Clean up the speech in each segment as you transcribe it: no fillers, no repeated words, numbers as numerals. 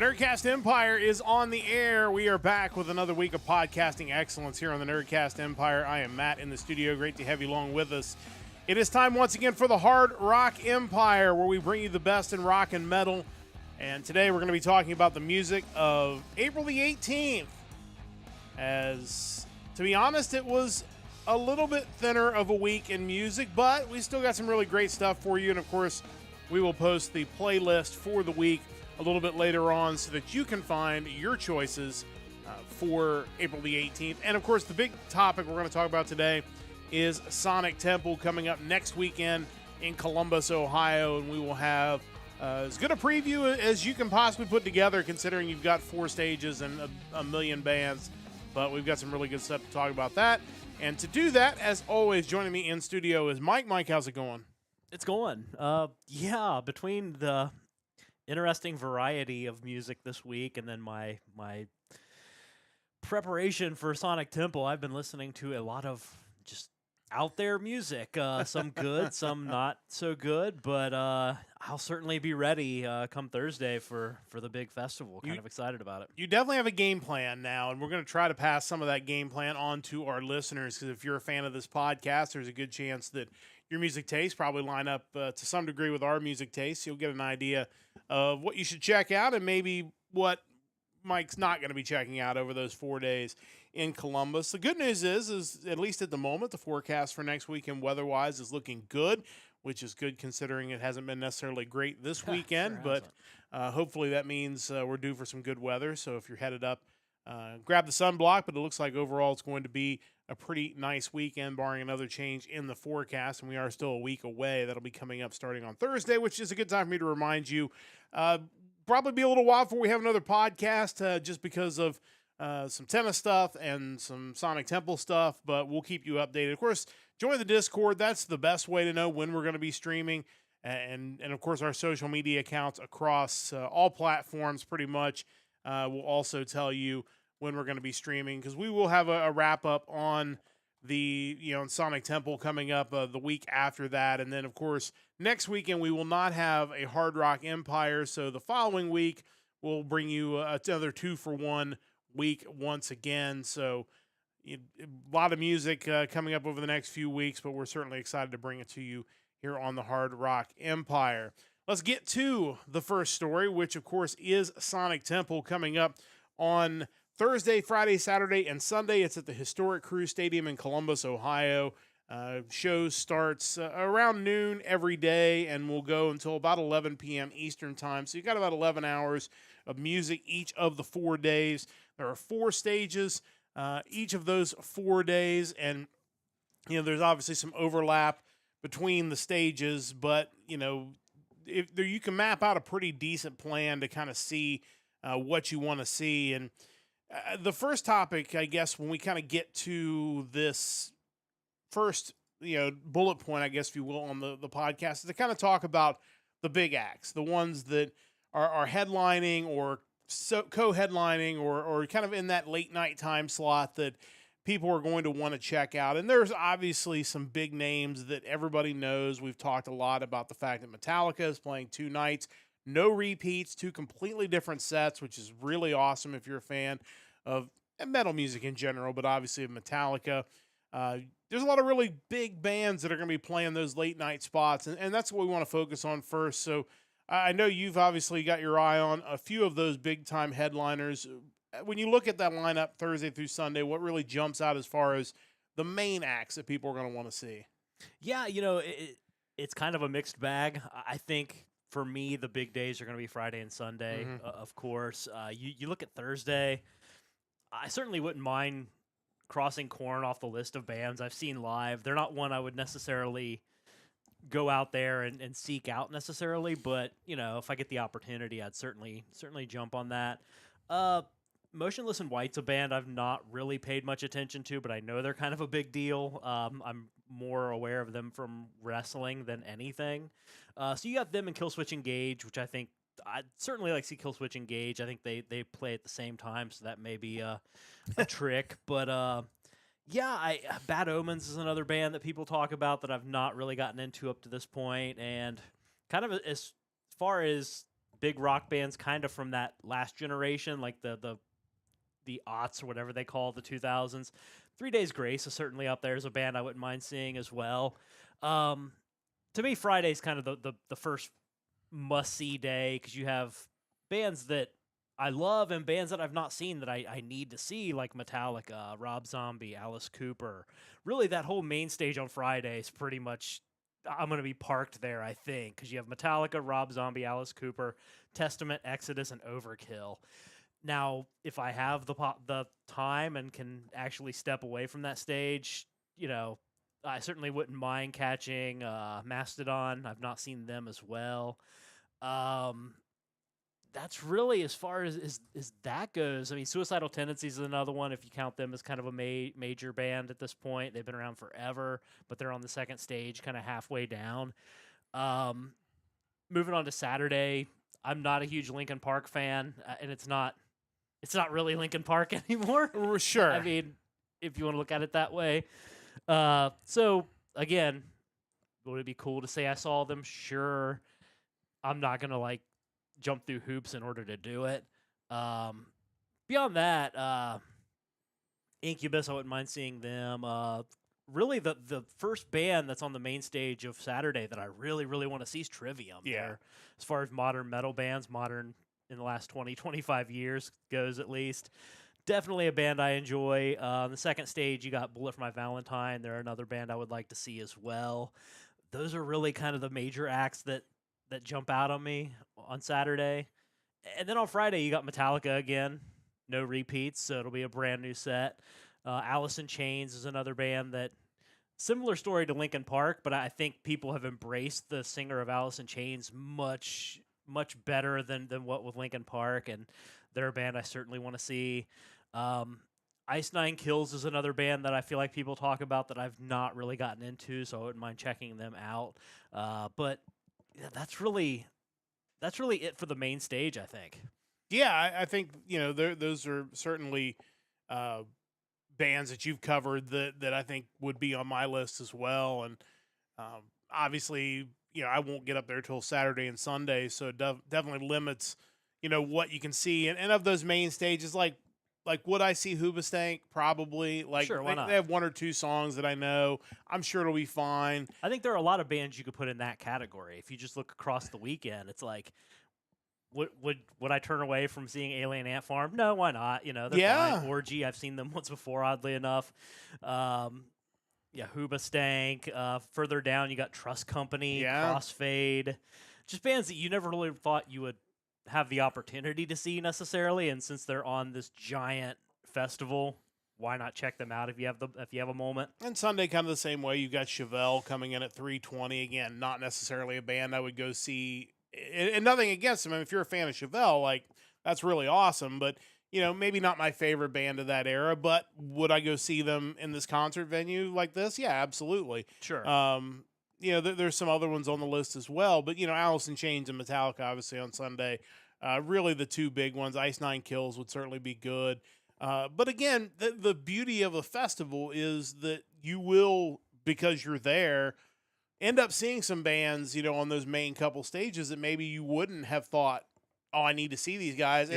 The Nerdcast Empire is on the air. We are back with another week of podcasting excellence here on the Nerdcast Empire. I am Matt in the studio. Great to have you along with us. It is time once again for the Hard Rock Empire, where we bring you the best in rock and metal. And today we're going to be talking about the music of April the 18th. As, to be honest, it was a little bit thinner of a week in music, but we still got some really great stuff for you. And, of course, we will post the playlist for the week a little bit later on so that you can find your choices for April the 18th. And, of course, the big topic we're going to talk about today is Sonic Temple coming up next weekend in Columbus, Ohio. And we will have as good a preview as you can possibly put together, considering you've got 4 stages and a million bands. But we've got some really good stuff to talk about that. And to do that, as always, joining me in studio is Mike. Mike, how's it going? It's going. Between the interesting variety of music this week and then my preparation for Sonic Temple, I've been listening to a lot of just out there music. Some good, some not so good, but I'll certainly be ready come Thursday for the big festival. Kind of excited about it. You definitely have a game plan now, and we're going to try to pass some of that game plan on to our listeners, because if you're a fan of this podcast, there's a good chance that your music tastes probably line up to some degree with our music tastes. You'll get an idea of what you should check out and maybe what Mike's not going to be checking out over those 4 days in Columbus. The good news is at least at the moment, the forecast for next weekend weather-wise is looking good, which is good considering it hasn't been necessarily great this weekend. Sure but hopefully that means we're due for some good weather. So if you're headed up, grab the sunblock. But it looks like overall it's going to be a pretty nice weekend, barring another change in the forecast. And we are still a week away. That'll be coming up starting on Thursday, which is a good time for me to remind you. Probably be a little while before we have another podcast, just because of some tennis stuff and some Sonic Temple stuff, but we'll keep you updated. Of course, join the Discord. That's the best way to know when we're going to be streaming. And of course, our social media accounts across all platforms pretty much will also tell you when we're going to be streaming, because we will have a wrap-up on the Sonic Temple coming up the week after that. And then, of course, next weekend we will not have a Hard Rock Empire, so the following week we'll bring you another 2-for-1 week once again. So a lot of music coming up over the next few weeks, but we're certainly excited to bring it to you here on the Hard Rock Empire. Let's get to the first story, which of course is Sonic Temple coming up on Thursday, Friday, Saturday, and Sunday. It's at the historic Crew Stadium in Columbus, Ohio. Show starts around noon every day and will go until about 11 p.m. Eastern time. So you've got about 11 hours of music each of the 4 days. There are 4 stages each of those 4 days, and there's obviously some overlap between the stages, but you can map out a pretty decent plan to kind of see what you want to see. And the first topic, I guess, when we kind of get to this first bullet point, I guess, if you will, on the podcast, is to kind of talk about the big acts, the ones that are headlining or co-headlining or kind of in that late night time slot that people are going to want to check out. And there's obviously some big names that everybody knows. We've talked a lot about the fact that Metallica is playing 2 nights, no repeats, 2 completely different sets, which is really awesome if you're a fan of metal music in general, but obviously of Metallica. There's a lot of really big bands that are going to be playing those late night spots, and that's what we want to focus on first. So I know you've obviously got your eye on a few of those big-time headliners. When you look at that lineup Thursday through Sunday, what really jumps out as far as the main acts that people are going to want to see? Yeah, it's kind of a mixed bag. I think for me, the big days are going to be Friday and Sunday, of course. You look at Thursday, I certainly wouldn't mind crossing Korn off the list of bands I've seen live. They're not one I would necessarily go out there and seek out necessarily, but if I get the opportunity, I'd certainly jump on that. Motionless in White's a band I've not really paid much attention to, but I know they're kind of a big deal. I'm more aware of them from wrestling than anything. So you got them and Killswitch Engage, which I think I'd certainly like to see Killswitch Engage. I think they play at the same time, so that may be a trick. But Bad Omens is another band that people talk about that I've not really gotten into up to this point. And kind of as far as big rock bands kind of from that last generation, like the aughts or whatever they call the 2000s. 3 Days Grace is certainly up there as a band I wouldn't mind seeing as well. To me, Friday's kind of the first must-see day because you have bands that I love and bands that I've not seen that I need to see, like Metallica, Rob Zombie, Alice Cooper. Really, that whole main stage on Friday is pretty much, I'm going to be parked there, I think, because you have Metallica, Rob Zombie, Alice Cooper, Testament, Exodus, and Overkill. Now, if I have the time and can actually step away from that stage, I certainly wouldn't mind catching Mastodon. I've not seen them as well. That's really as far as that goes. I mean, Suicidal Tendencies is another one, if you count them as kind of a major band at this point. They've been around forever, but they're on the second stage, kind of halfway down. Moving on to Saturday, I'm not a huge Linkin Park fan, and it's not really Linkin Park anymore. Sure. I mean, if you want to look at it that way. So, again, would it be cool to say I saw them? Sure. I'm not going to, jump through hoops in order to do it. Beyond that, Incubus, I wouldn't mind seeing them. Really, the first band that's on the main stage of Saturday that I really, really want to see is Trivium. Yeah. There, as far as modern metal bands, modern in the last 20, 25 years goes at least. Definitely a band I enjoy. On the second stage, you got Bullet for My Valentine. They're another band I would like to see as well. Those are really kind of the major acts that jump out on me on Saturday. And then on Friday, you got Metallica again. No repeats, so it'll be a brand new set. Alice in Chains is another band that, similar story to Linkin Park, but I think people have embraced the singer of Alice in Chains much, much better than what with Linkin Park, and they're a band I certainly want to see. Ice Nine Kills is another band that I feel like people talk about that I've not really gotten into, so I wouldn't mind checking them out. But yeah, that's really it for the main stage, I think. Yeah, I think those are certainly bands that you've covered that I think would be on my list as well. And obviously, I won't get up there till Saturday and Sunday, so it definitely limits what you can see. And of those main stages, like would I see Hoobastank? Probably. Sure, why not? They have one or two songs that I know. I'm sure it'll be fine. I think there are a lot of bands you could put in that category. If you just look across the weekend, it's like, would I turn away from seeing Alien Ant Farm? No, why not? They're fine. Orgy, I've seen them once before, oddly enough. Hoobastank. Further down, you got Trust Company, Crossfade. Just bands that you never really thought you would have the opportunity to see necessarily, and since they're on this giant festival, why not check them out if you have a moment? And Sunday, kind of the same way. You've got Chevelle coming in at 3:20. Again, not necessarily a band I would go see, and nothing against them. I mean, if you're a fan of Chevelle, that's really awesome. But maybe not my favorite band of that era. But would I go see them in this concert venue like this? Yeah, absolutely. Sure. There's some other ones on the list as well, but Alice in Chains and Metallica obviously on Sunday, really the two big ones. Ice Nine Kills would certainly be good, but again, the beauty of a festival is that you will, because you're there, end up seeing some bands on those main couple stages that maybe you wouldn't have thought, oh, I need to see these guys.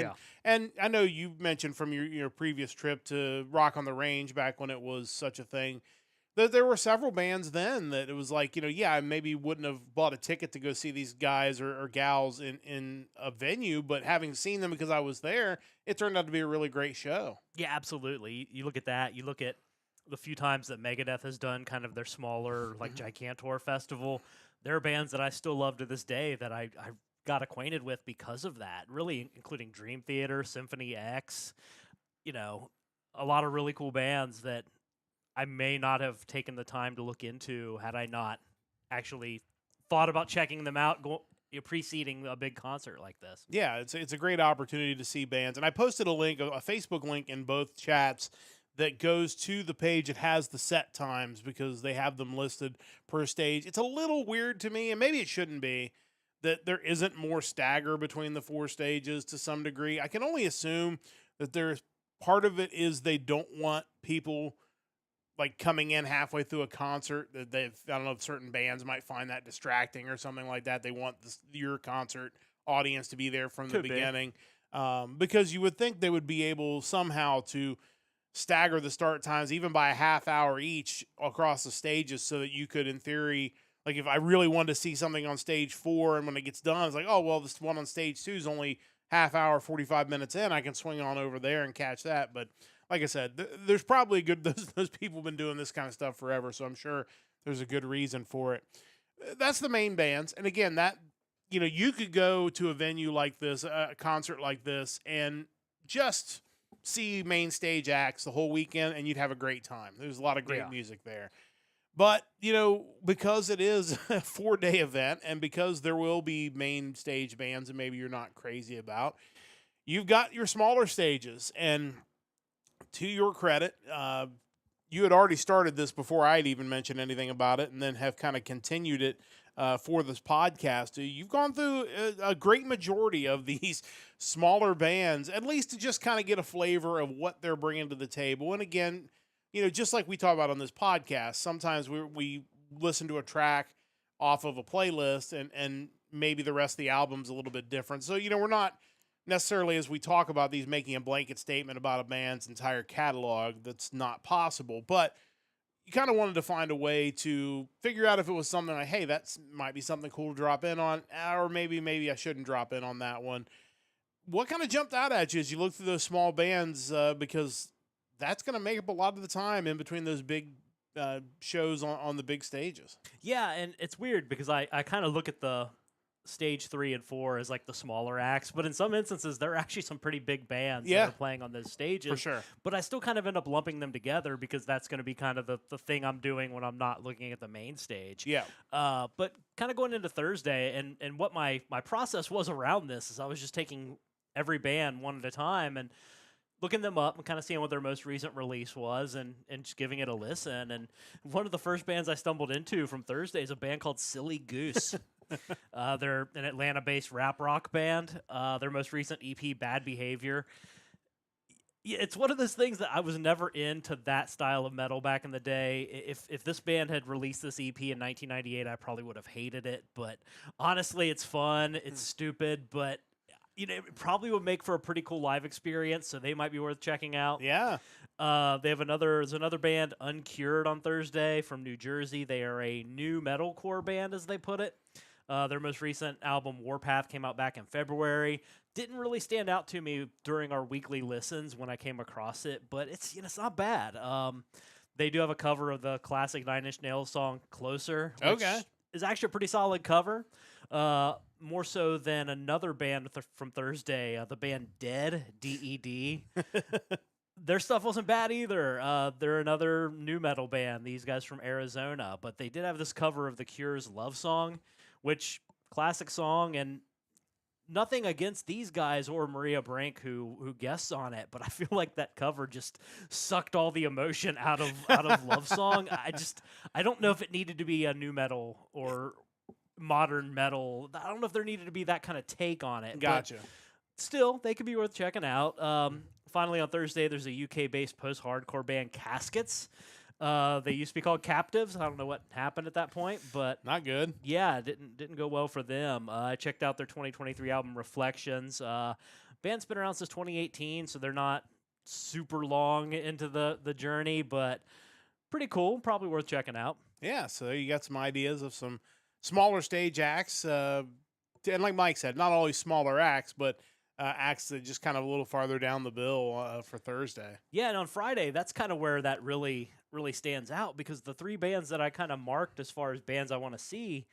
And I know you mentioned from your previous trip to Rock on the Range back when it was such a thing, there were several bands then that it was like, I maybe wouldn't have bought a ticket to go see these guys or gals in a venue, but having seen them because I was there, it turned out to be a really great show. Yeah, absolutely. You look at that. You look at the few times that Megadeth has done kind of their smaller, Gigantor festival. There are bands that I still love to this day that I got acquainted with because of that, really including Dream Theater, Symphony X, a lot of really cool bands that I may not have taken the time to look into had I not actually thought about checking them out preceding a big concert like this. Yeah, it's a great opportunity to see bands. And I posted a Facebook link in both chats that goes to the page. It has the set times because they have them listed per stage. It's a little weird to me, and maybe it shouldn't be, that there isn't more stagger between the four stages to some degree. I can only assume that there's part of it is they don't want people coming in halfway through a concert that I don't know if certain bands might find that distracting or something like that. They want your concert audience to be there from the Could be. beginning, because you would think they would be able somehow to stagger the start times even by a half hour each across the stages, so that you could, in theory, like if I really wanted to see something on stage 4 and when it gets done, it's like, oh, well, this one on stage 2 is only half hour, 45 minutes in, I can swing on over there and catch that. But like I said, there's probably those people have been doing this kind of stuff forever, so I'm sure there's a good reason for it. That's the main bands. And again, that, you could go to a venue like this, a concert like this, and just see main stage acts the whole weekend, and you'd have a great time. There's a lot of great music there. But, because it is a 4-day event, and because there will be main stage bands that maybe you're not crazy about, you've got your smaller stages. And to your credit, you had already started this before I'd even mentioned anything about it, and then have kind of continued it for this podcast. You've gone through a great majority of these smaller bands, at least to just kind of get a flavor of what they're bringing to the table. And again, just like we talk about on this podcast, sometimes we listen to a track off of a playlist, and maybe the rest of the album's a little bit different. So, we're not necessarily, as we talk about these, making a blanket statement about a band's entire catalog. That's not possible. But you kind of wanted to find a way to figure out if it was something like, hey, that might be something cool to drop in on, or maybe I shouldn't drop in on that one. What kind of jumped out at you as you looked through those small bands? Because that's going to make up a lot of the time in between those big shows on the big stages. Yeah, and it's weird because I kind of look at the stage 3 and 4 as like the smaller acts, but in some instances there are actually some pretty big bands that are playing on those stages. For sure. But I still kind of end up lumping them together because that's going to be kind of the thing I'm doing when I'm not looking at the main stage. Yeah. But kind of going into Thursday, and what my process was around this is I was just taking every band one at a time and looking them up and kind of seeing what their most recent release was, and just giving it a listen. And one of the first bands I stumbled into from Thursday is a band called Silly Goose. They're an Atlanta-based rap rock band. Their most recent EP, Bad Behavior. Yeah, it's one of those things that I was never into that style of metal back in the day. If this band had released this EP in 1998, I probably would have hated it. But honestly, it's fun. It's stupid, but it probably would make for a pretty cool live experience, so they might be worth checking out. Yeah. There's another band, Uncured, on Thursday from New Jersey. They are a new metalcore band, as they put it. Their most recent album, Warpath, came out back in February. Didn't really stand out to me during our weekly listens when I came across it, but it's it's not bad. They do have a cover of the classic Nine Inch Nails song "Closer," which is actually a pretty solid cover. More so than another band from Thursday, the band Dead, D-E-D. Their stuff wasn't bad either. They're another new metal band, these guys from Arizona, but they did have this cover of The Cure's Love Song, which, classic song, and nothing against these guys or Maria Brink who guests on it, but I feel like that cover just sucked all the emotion out of Love Song. I don't know if it needed to be a new metal or modern metal. I don't know if there needed to be that kind of take on it. Gotcha. Still, they could be worth checking out. Finally, on Thursday, there's a UK-based post-hardcore band, Caskets. They used to be called Captives. I don't know what happened at that point, but not good. Yeah, didn't go well for them. I checked out their 2023 album, Reflections. Band's been around since 2018, so they're not super long into the journey, but pretty cool. Probably worth checking out. Yeah, so you got some ideas of some smaller stage acts, and like Mike said, not always smaller acts, but acts that just kind of a little farther down the bill for Thursday. Yeah, and on Friday, that's kind of where that really stands out, because the three bands that I kind of marked as far as bands I want to see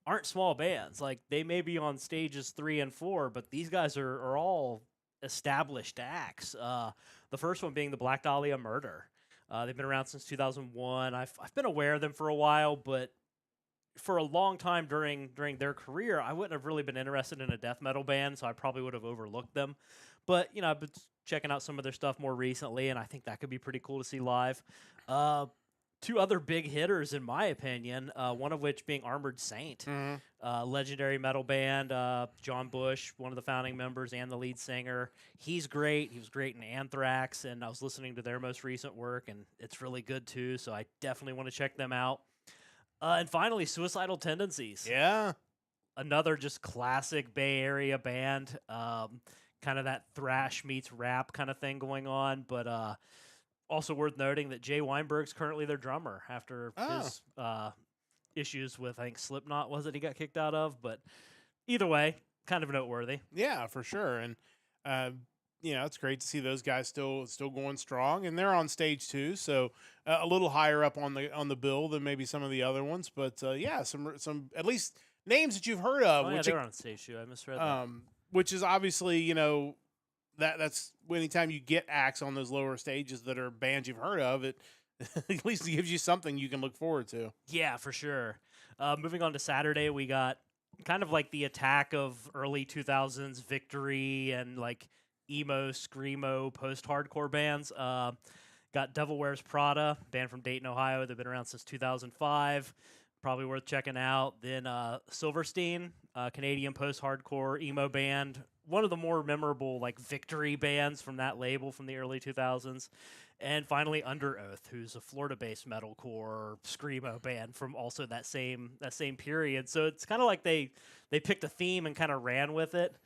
aren't small bands. Like, they may be on stages 3 and 4, but these guys are all established acts. The first one being the Black Dahlia Murder. They've been around since 2001. I've been aware of them for a while, but for a long time during their career, I wouldn't have really been interested in a death metal band, so I probably would have overlooked them. But, I've been checking out some of their stuff more recently, and I think that could be pretty cool to see live. Two other big hitters, in my opinion, one of which being Armored Saint, legendary metal band. John Bush, one of the founding members and the lead singer. He's great. He was great in Anthrax, and I was listening to their most recent work, and it's really good too, so I definitely want to check them out. And finally, Suicidal Tendencies. Yeah. another just classic Bay Area band, kind of that thrash meets rap kind of thing going on. But also worth noting that Jay Weinberg's currently their drummer after his issues with, I think, Slipknot was it he got kicked out of. But either way, kind of noteworthy. Yeah, for sure. And it's great to see those guys still going strong, and they're on stage too, so a little higher up on the bill than maybe some of the other ones. But some at least names that you've heard of. Oh, yeah, which they were on stage too. I misread that. Which is obviously that's anytime you get acts on those lower stages that are bands you've heard of, it at least gives you something you can look forward to. Yeah, for sure. Moving on to Saturday, we got kind of like the attack of early 2000s Victory and like emo, screamo, post-hardcore bands. Got Devil Wears Prada, band from Dayton, Ohio. They've been around since 2005. Probably worth checking out. Then Silverstein, Canadian post-hardcore emo band. One of the more memorable like Victory bands from that label from the early 2000s. And finally, Under Oath, who's a Florida-based metalcore screamo band from also that same period. So it's kind of like they picked a theme and kind of ran with it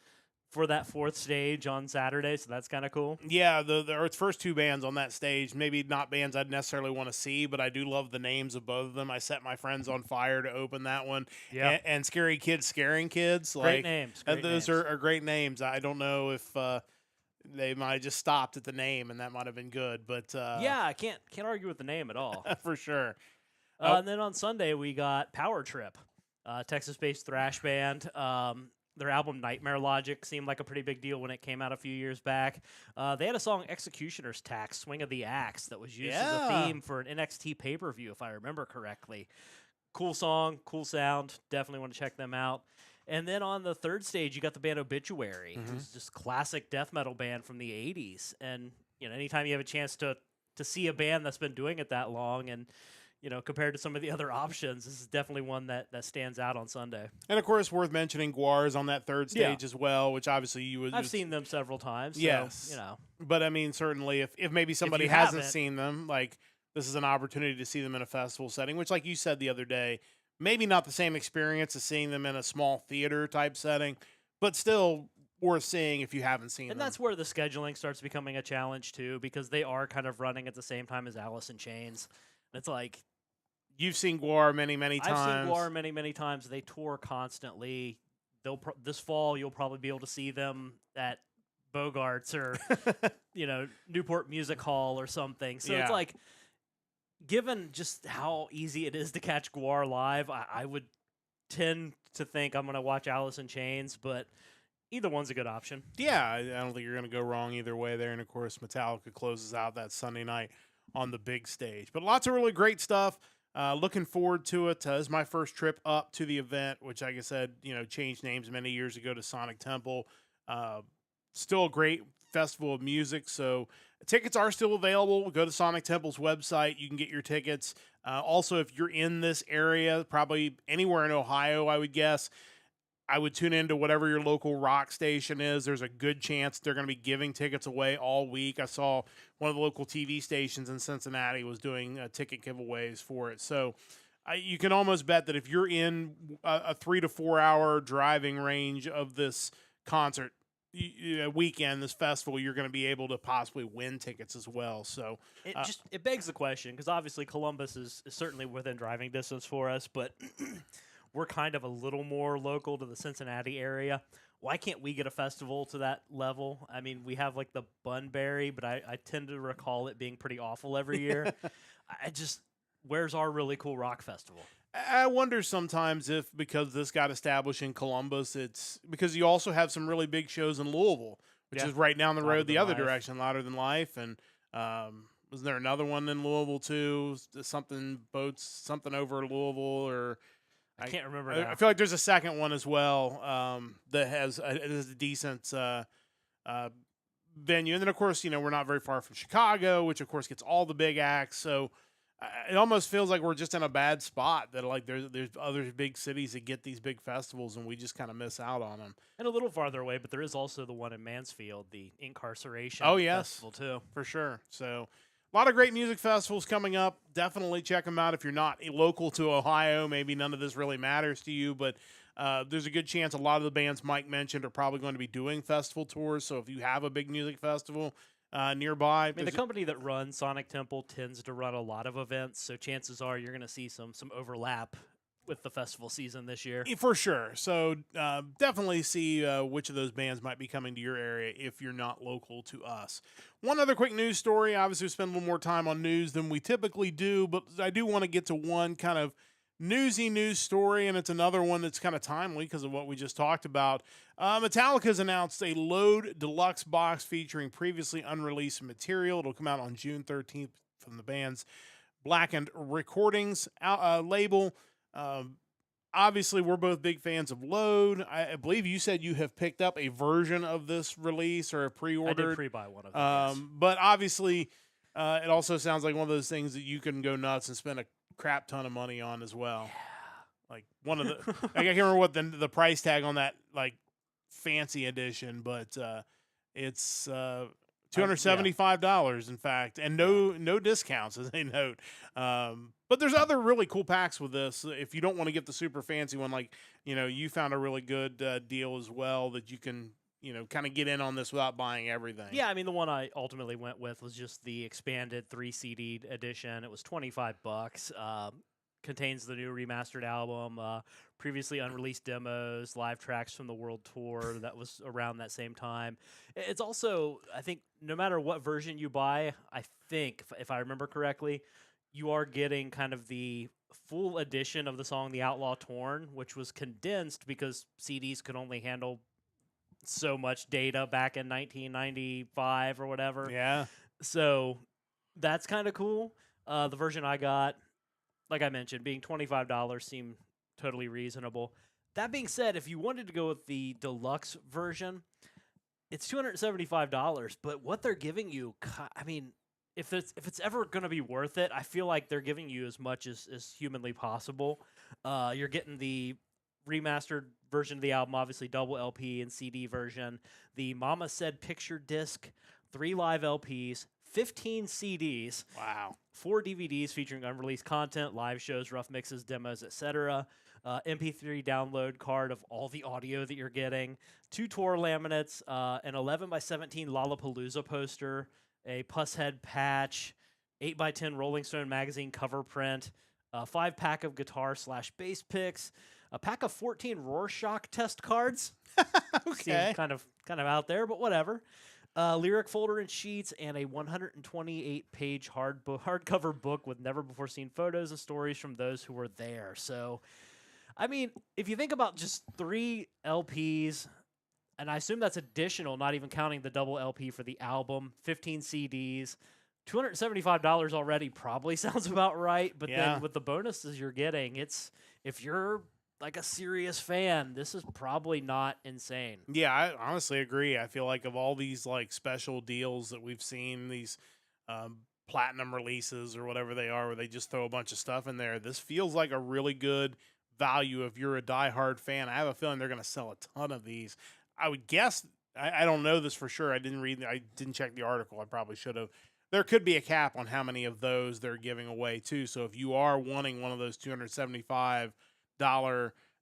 for that fourth stage on Saturday. So that's kind of cool. Yeah, the first two bands on that stage, maybe not bands I'd necessarily want to see, but I do love the names of both of them. I Set My Friends on Fire to open that one. Yeah, and Scary Kids Scaring Kids. Great names. Those are great names. I don't know if they might have just stopped at the name, and that might have been good. But yeah, I can't argue with the name at all. For sure. And then on Sunday we got Power Trip, Texas-based thrash band. Their album Nightmare Logic seemed like a pretty big deal when it came out a few years back. They had a song Executioner's Tax, Swing of the Axe, that was used as a theme for an NXT pay-per-view, if I remember correctly. Cool song, cool sound. Definitely want to check them out. And then on the third stage, you got the band Obituary, who's just classic death metal band from the 80s. And anytime you have a chance to see a band that's been doing it that long and compared to some of the other options, this is definitely one that stands out on Sunday. And, of course, worth mentioning, Guar is on that third stage as well, which obviously you would... I've seen them several times. Yes. So, But, I mean, certainly, if maybe somebody hasn't seen them, like, this is an opportunity to see them in a festival setting, which, like you said the other day, maybe not the same experience as seeing them in a small theater-type setting, but still worth seeing if you haven't seen them. And that's where the scheduling starts becoming a challenge, too, because they are kind of running at the same time as Alice in Chains. It's like... You've seen Guar many, many times. I've seen Guar many, many times. They tour constantly. This fall, you'll probably be able to see them at Bogart's or, Newport Music Hall or something. So it's like, given just how easy it is to catch Guar live, I would tend to think I'm going to watch Alice in Chains, but either one's a good option. Yeah, I don't think you're going to go wrong either way there. And, of course, Metallica closes out that Sunday night on the big stage. But lots of really great stuff. Looking forward to it. This is my first trip up to the event, which, like I said, changed names many years ago to Sonic Temple. Still a great festival of music. So tickets are still available. Go to Sonic Temple's website. You can get your tickets. Also, if you're in this area, probably anywhere in Ohio, I would guess, I would tune into whatever your local rock station is. There's a good chance they're going to be giving tickets away all week. I saw one of the local TV stations in Cincinnati was doing ticket giveaways for it. So you can almost bet that if you're in a 3 to 4 hour driving range of this concert weekend, this festival, you're going to be able to possibly win tickets as well. So it begs the question, because obviously Columbus is certainly within driving distance for us, but we're kind of a little more local to the Cincinnati area. Why can't we get a festival to that level? I mean, we have like the Bunbury, but I tend to recall it being pretty awful every year. Where's our really cool rock festival? I wonder sometimes if, because this got established in Columbus, it's because you also have some really big shows in Louisville, which is right down the road the other direction, Louder Than Life. And was there another one in Louisville too? Something over Louisville, or I can't remember now. I feel like there's a second one as well that has a decent venue. And then, of course, we're not very far from Chicago, which, of course, gets all the big acts. So it almost feels like we're just in a bad spot, that like there's other big cities that get these big festivals, and we just kind of miss out on them. And a little farther away, but there is also the one in Mansfield, the Incarceration Festival, too. For sure. So a lot of great music festivals coming up. Definitely check them out if you're not local to Ohio. Maybe none of this really matters to you, but There's a good chance a lot of the bands Mike mentioned are probably going to be doing festival tours. So if you have a big music festival nearby, I mean, the company that runs Sonic Temple tends to run a lot of events, so chances are you're going to see some overlap with the festival season this year. For sure. So definitely see which of those bands might be coming to your area if you're not local to us. One other quick news story. Obviously, we spend a little more time on news than we typically do, but I do want to get to one kind of newsy news story, and it's another one that's kind of timely because of what we just talked about. Metallica's announced a Load Deluxe box featuring previously unreleased material. It'll come out on June 13th from the band's Blackened Recordings label. Obviously, we're both big fans of Load. I believe you said you have picked up a version of this release or a pre-ordered. I did pre-buy one of them, yes. But obviously, it also sounds like one of those things that you can go nuts and spend a crap ton of money on as well. Like one of the, I can't remember what the price tag on that like fancy edition, but it's $275 in fact, and no discounts as they note. But there's other really cool packs with this. If you don't want to get the super fancy one, like you found a really good deal as well that you can kind of get in on this without buying everything. Yeah, I mean the one I ultimately went with was just the expanded 3 CD edition. It was $25. Contains the new remastered album, previously unreleased demos, live tracks from the world tour that was around that same time. It's also, I think, no matter what version you buy, I think, if I remember correctly, you are getting kind of the full edition of the song The Outlaw Torn, which was condensed because CDs could only handle so much data back in 1995 or whatever. Yeah. So that's kind of cool. The version I got, like I mentioned, being $25 seemed totally reasonable. That being said, if you wanted to go with the deluxe version, it's $275. But what they're giving you, I mean, if it's ever going to be worth it, I feel like they're giving you as much as humanly possible. You're getting the remastered version of the album, obviously double LP and CD version, the Mama Said picture disc, 3 live LPs, 15 CDs. Wow. 4 DVDs featuring unreleased content, live shows, rough mixes, demos, etc. MP3 download card of all the audio that you're getting, 2 tour laminates, an 11x17 Lollapalooza poster, a Pusshead patch, 8x10 Rolling Stone magazine cover print, a 5-pack of guitar/bass picks, a pack of 14 Rorschach test cards. Okay. Seems kind of out there, but whatever. Lyric folder and sheets, and a 128-page hardcover book with never-before-seen photos and stories from those who were there. So, I mean, if you think about just 3 LPs, and I assume that's additional, not even counting the double LP for the album, 15 CDs, $275 already probably sounds about right. But then with the bonuses you're getting, if you're like a serious fan, this is probably not insane. Yeah, I honestly agree. I feel like of all these like special deals that we've seen, these platinum releases or whatever they are, where they just throw a bunch of stuff in there, this feels like a really good value if you're a diehard fan. I have a feeling they're going to sell a ton of these. I would guess, I don't know this for sure. I didn't check the article. I probably should have. There could be a cap on how many of those they're giving away too. So if you are wanting one of those $275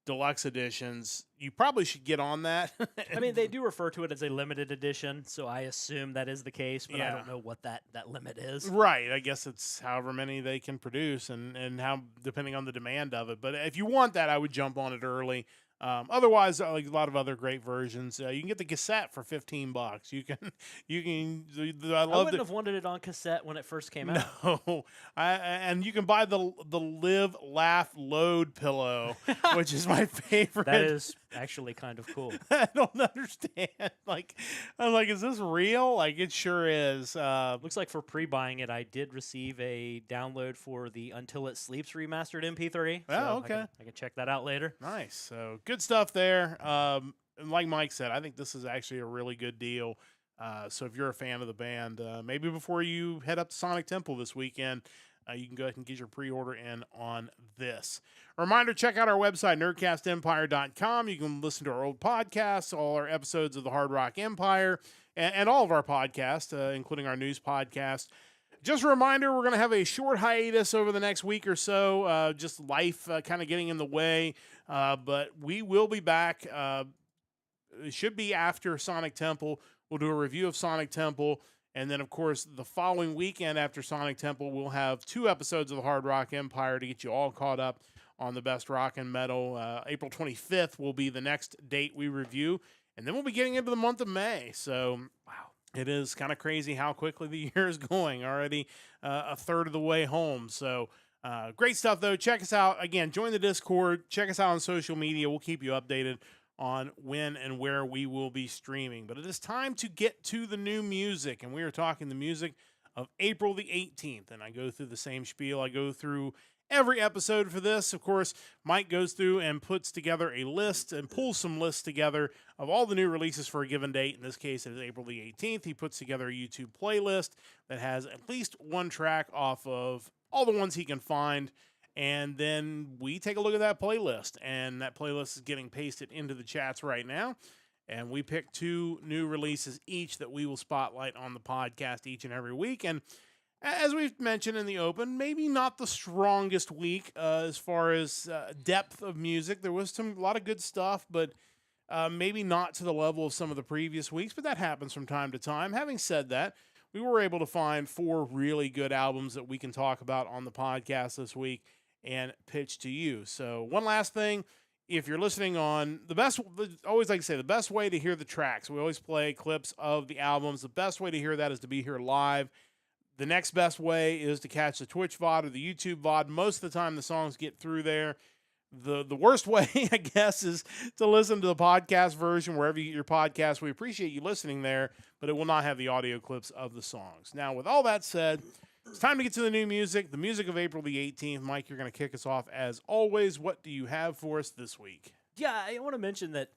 deluxe editions, you probably should get on that. I mean, they do refer to it as a limited edition, so I assume that is the case, but I don't know what that limit is. Right. I guess it's however many they can produce and how, depending on the demand of it. But if you want that, I would jump on it early. Otherwise, like a lot of other great versions, you can get the cassette for $15. You can. I wouldn't have wanted it on cassette when it first came out. No, and you can buy the Live Laugh Load pillow, which is my favorite. That is actually kind of cool. I don't understand. I'm like, is this real? Like, it sure is. Looks like for pre-buying it, I did receive a download for the Until It Sleeps remastered MP3. Oh, okay. I can check that out later. Nice. So good stuff there. And like Mike said, I think this is actually a really good deal. So if you're a fan of the band, maybe before you head up to Sonic Temple this weekend, you can go ahead and get your pre-order in on this. A reminder, check out our website, nerdcastempire.com. You can listen to our old podcasts, all our episodes of the Hard Rock Empire, and all of our podcasts, including our news podcast. Just a reminder, we're going to have a short hiatus over the next week or so, just life kind of getting in the way, but we will be back. It should be after Sonic Temple. We'll do a review of Sonic Temple, and then, of course, the following weekend after Sonic Temple, we'll have 2 episodes of the Hard Rock Empire to get you all caught up on the best rock and metal. April 25th will be the next date we review, and then we'll be getting into the month of May. So, wow. It is kind of crazy how quickly the year is going. Already a third of the way home. So great stuff, though. Check us out. Again, join the Discord. Check us out on social media. We'll keep you updated on when and where we will be streaming. But it is time to get to the new music. And we are talking the music of April the 18th. And I go through the same spiel. I go through every episode for this. Of course, Mike goes through and puts together a list and pulls some lists together of all the new releases for a given date. In this case, it is April the 18th. He puts together a YouTube playlist that has at least one track off of all the ones he can find. And then we take a look at that playlist. And that playlist is getting pasted into the chats right now. And we pick 2 new releases each that we will spotlight on the podcast each and every week. And as we've mentioned in the open, maybe not the strongest week as far as depth of music. There was a lot of good stuff, but maybe not to the level of some of the previous weeks, but that happens from time to time. Having said that, we were able to find 4 really good albums that we can talk about on the podcast this week and pitch to you. So one last thing, if you're listening on always like to say, the best way to hear the tracks, we always play clips of the albums. The best way to hear that is to be here live. The next best way is to catch the Twitch VOD or the YouTube VOD. Most of the time, the songs get through there. The worst way, I guess, is to listen to the podcast version wherever you get your podcast. We appreciate you listening there, but it will not have the audio clips of the songs. Now, with all that said, it's time to get to the new music, the music of April the 18th. Mike, you're going to kick us off as always. What do you have for us this week? Yeah, I want to mention that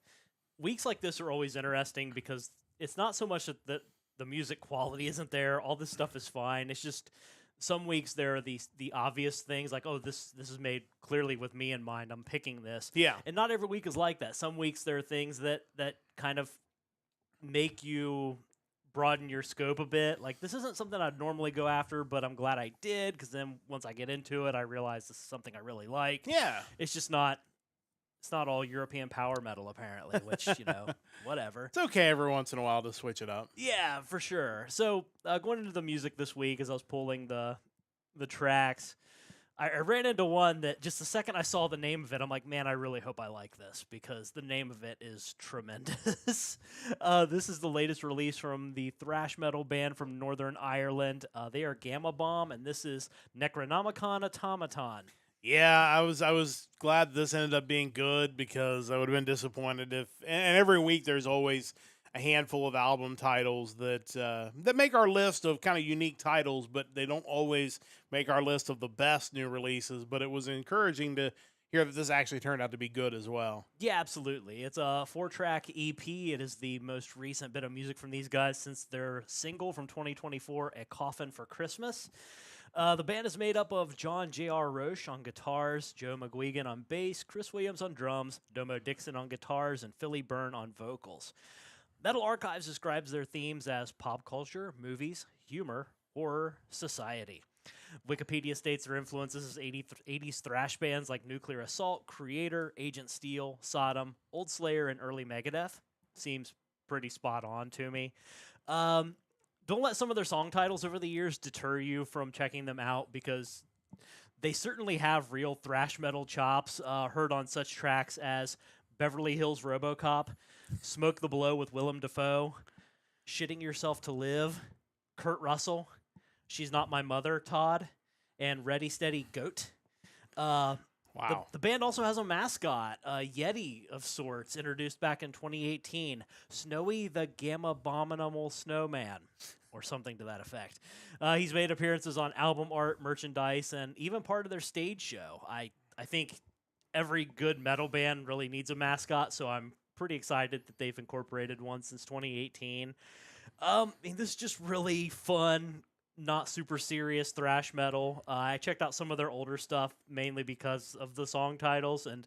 weeks like this are always interesting because it's not so much that the music quality isn't there. All this stuff is fine. It's just some weeks there are the obvious things like, oh, this is made clearly with me in mind. I'm picking this. Yeah. And not every week is like that. Some weeks there are things that kind of make you broaden your scope a bit. Like, this isn't something I'd normally go after, but I'm glad I did because then once I get into it, I realize this is something I really like. Yeah. It's just not... It's not all European power metal, apparently, which, whatever. It's okay every once in a while to switch it up. Yeah, for sure. So, going into the music this week, as I was pulling the tracks, I ran into one that just the second I saw the name of it, I'm like, man, I really hope I like this because the name of it is tremendous. This is the latest release from the thrash metal band from Northern Ireland. They are Gama Bomb, and this is Necronomicon Automaton. Yeah, I was glad this ended up being good because I would have been disappointed if. And every week there's always a handful of album titles that make our list of kind of unique titles, but they don't always make our list of the best new releases. But it was encouraging to hear that this actually turned out to be good as well. Yeah, absolutely. It's a 4-track EP. It is the most recent bit of music from these guys since their single from 2024, A Coffin for Christmas. The band is made up of John J.R. Roche on guitars, Joe McGuigan on bass, Chris Williams on drums, Domo Dixon on guitars, and Philly Byrne on vocals. Metal Archives describes their themes as pop culture, movies, humor, horror, society. Wikipedia states their influences as 80s thrash bands like Nuclear Assault, Creator, Agent Steel, Sodom, Old Slayer, and early Megadeth. Seems pretty spot on to me. Don't let some of their song titles over the years deter you from checking them out because they certainly have real thrash metal chops, heard on such tracks as Beverly Hills RoboCop, Smoke the Blow with Willem Dafoe, Shitting Yourself to Live, Kurt Russell, She's Not My Mother, Todd, and Ready Steady Goat. Wow. The band also has a mascot, a Yeti of sorts, introduced back in 2018, Snowy the Gamma Abominable Snowman, or something to that effect. He's made appearances on album art, merchandise, and even part of their stage show. I think every good metal band really needs a mascot, so I'm pretty excited that they've incorporated one since 2018. This is just really fun, not super serious thrash metal. I checked out some of their older stuff mainly because of the song titles, and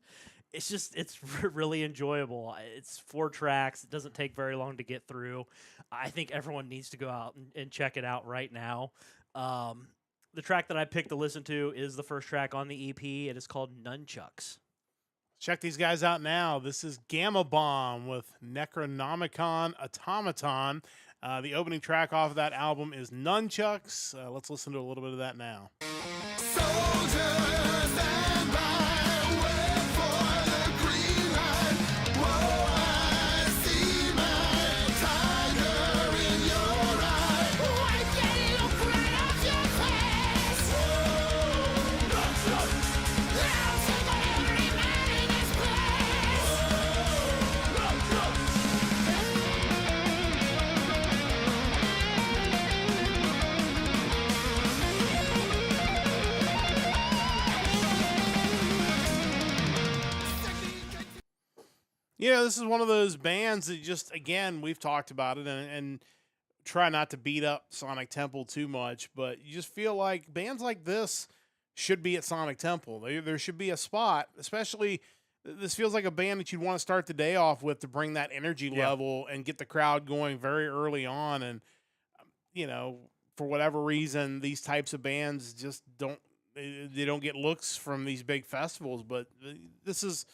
it's really enjoyable. It's 4 tracks. It doesn't take very long to get through. I think everyone needs to go out and check it out right now. The track that I picked to listen to is the first track on the EP. It is called Nunchucks. Check these guys out now. This is Gama Bomb with Necronomicon Automaton. The opening track off of that album is Nunchucks. Let's listen to a little bit of that now. Soldiers stand by, wait for the green light. Whoa, I see my tiger in your eye. Why can't it look right off your face? Whoa, nunchucks. I'll take on every man in this place. Whoa, nunchucks. Yeah, this is one of those bands that just, again, we've talked about it and try not to beat up Sonic Temple too much, but you just feel like bands like this should be at Sonic Temple. There should be a spot, especially this feels like a band that you'd want to start the day off with to bring that energy level and get the crowd going very early on. And, you know, for whatever reason, these types of bands just they don't get looks from these big festivals, but this is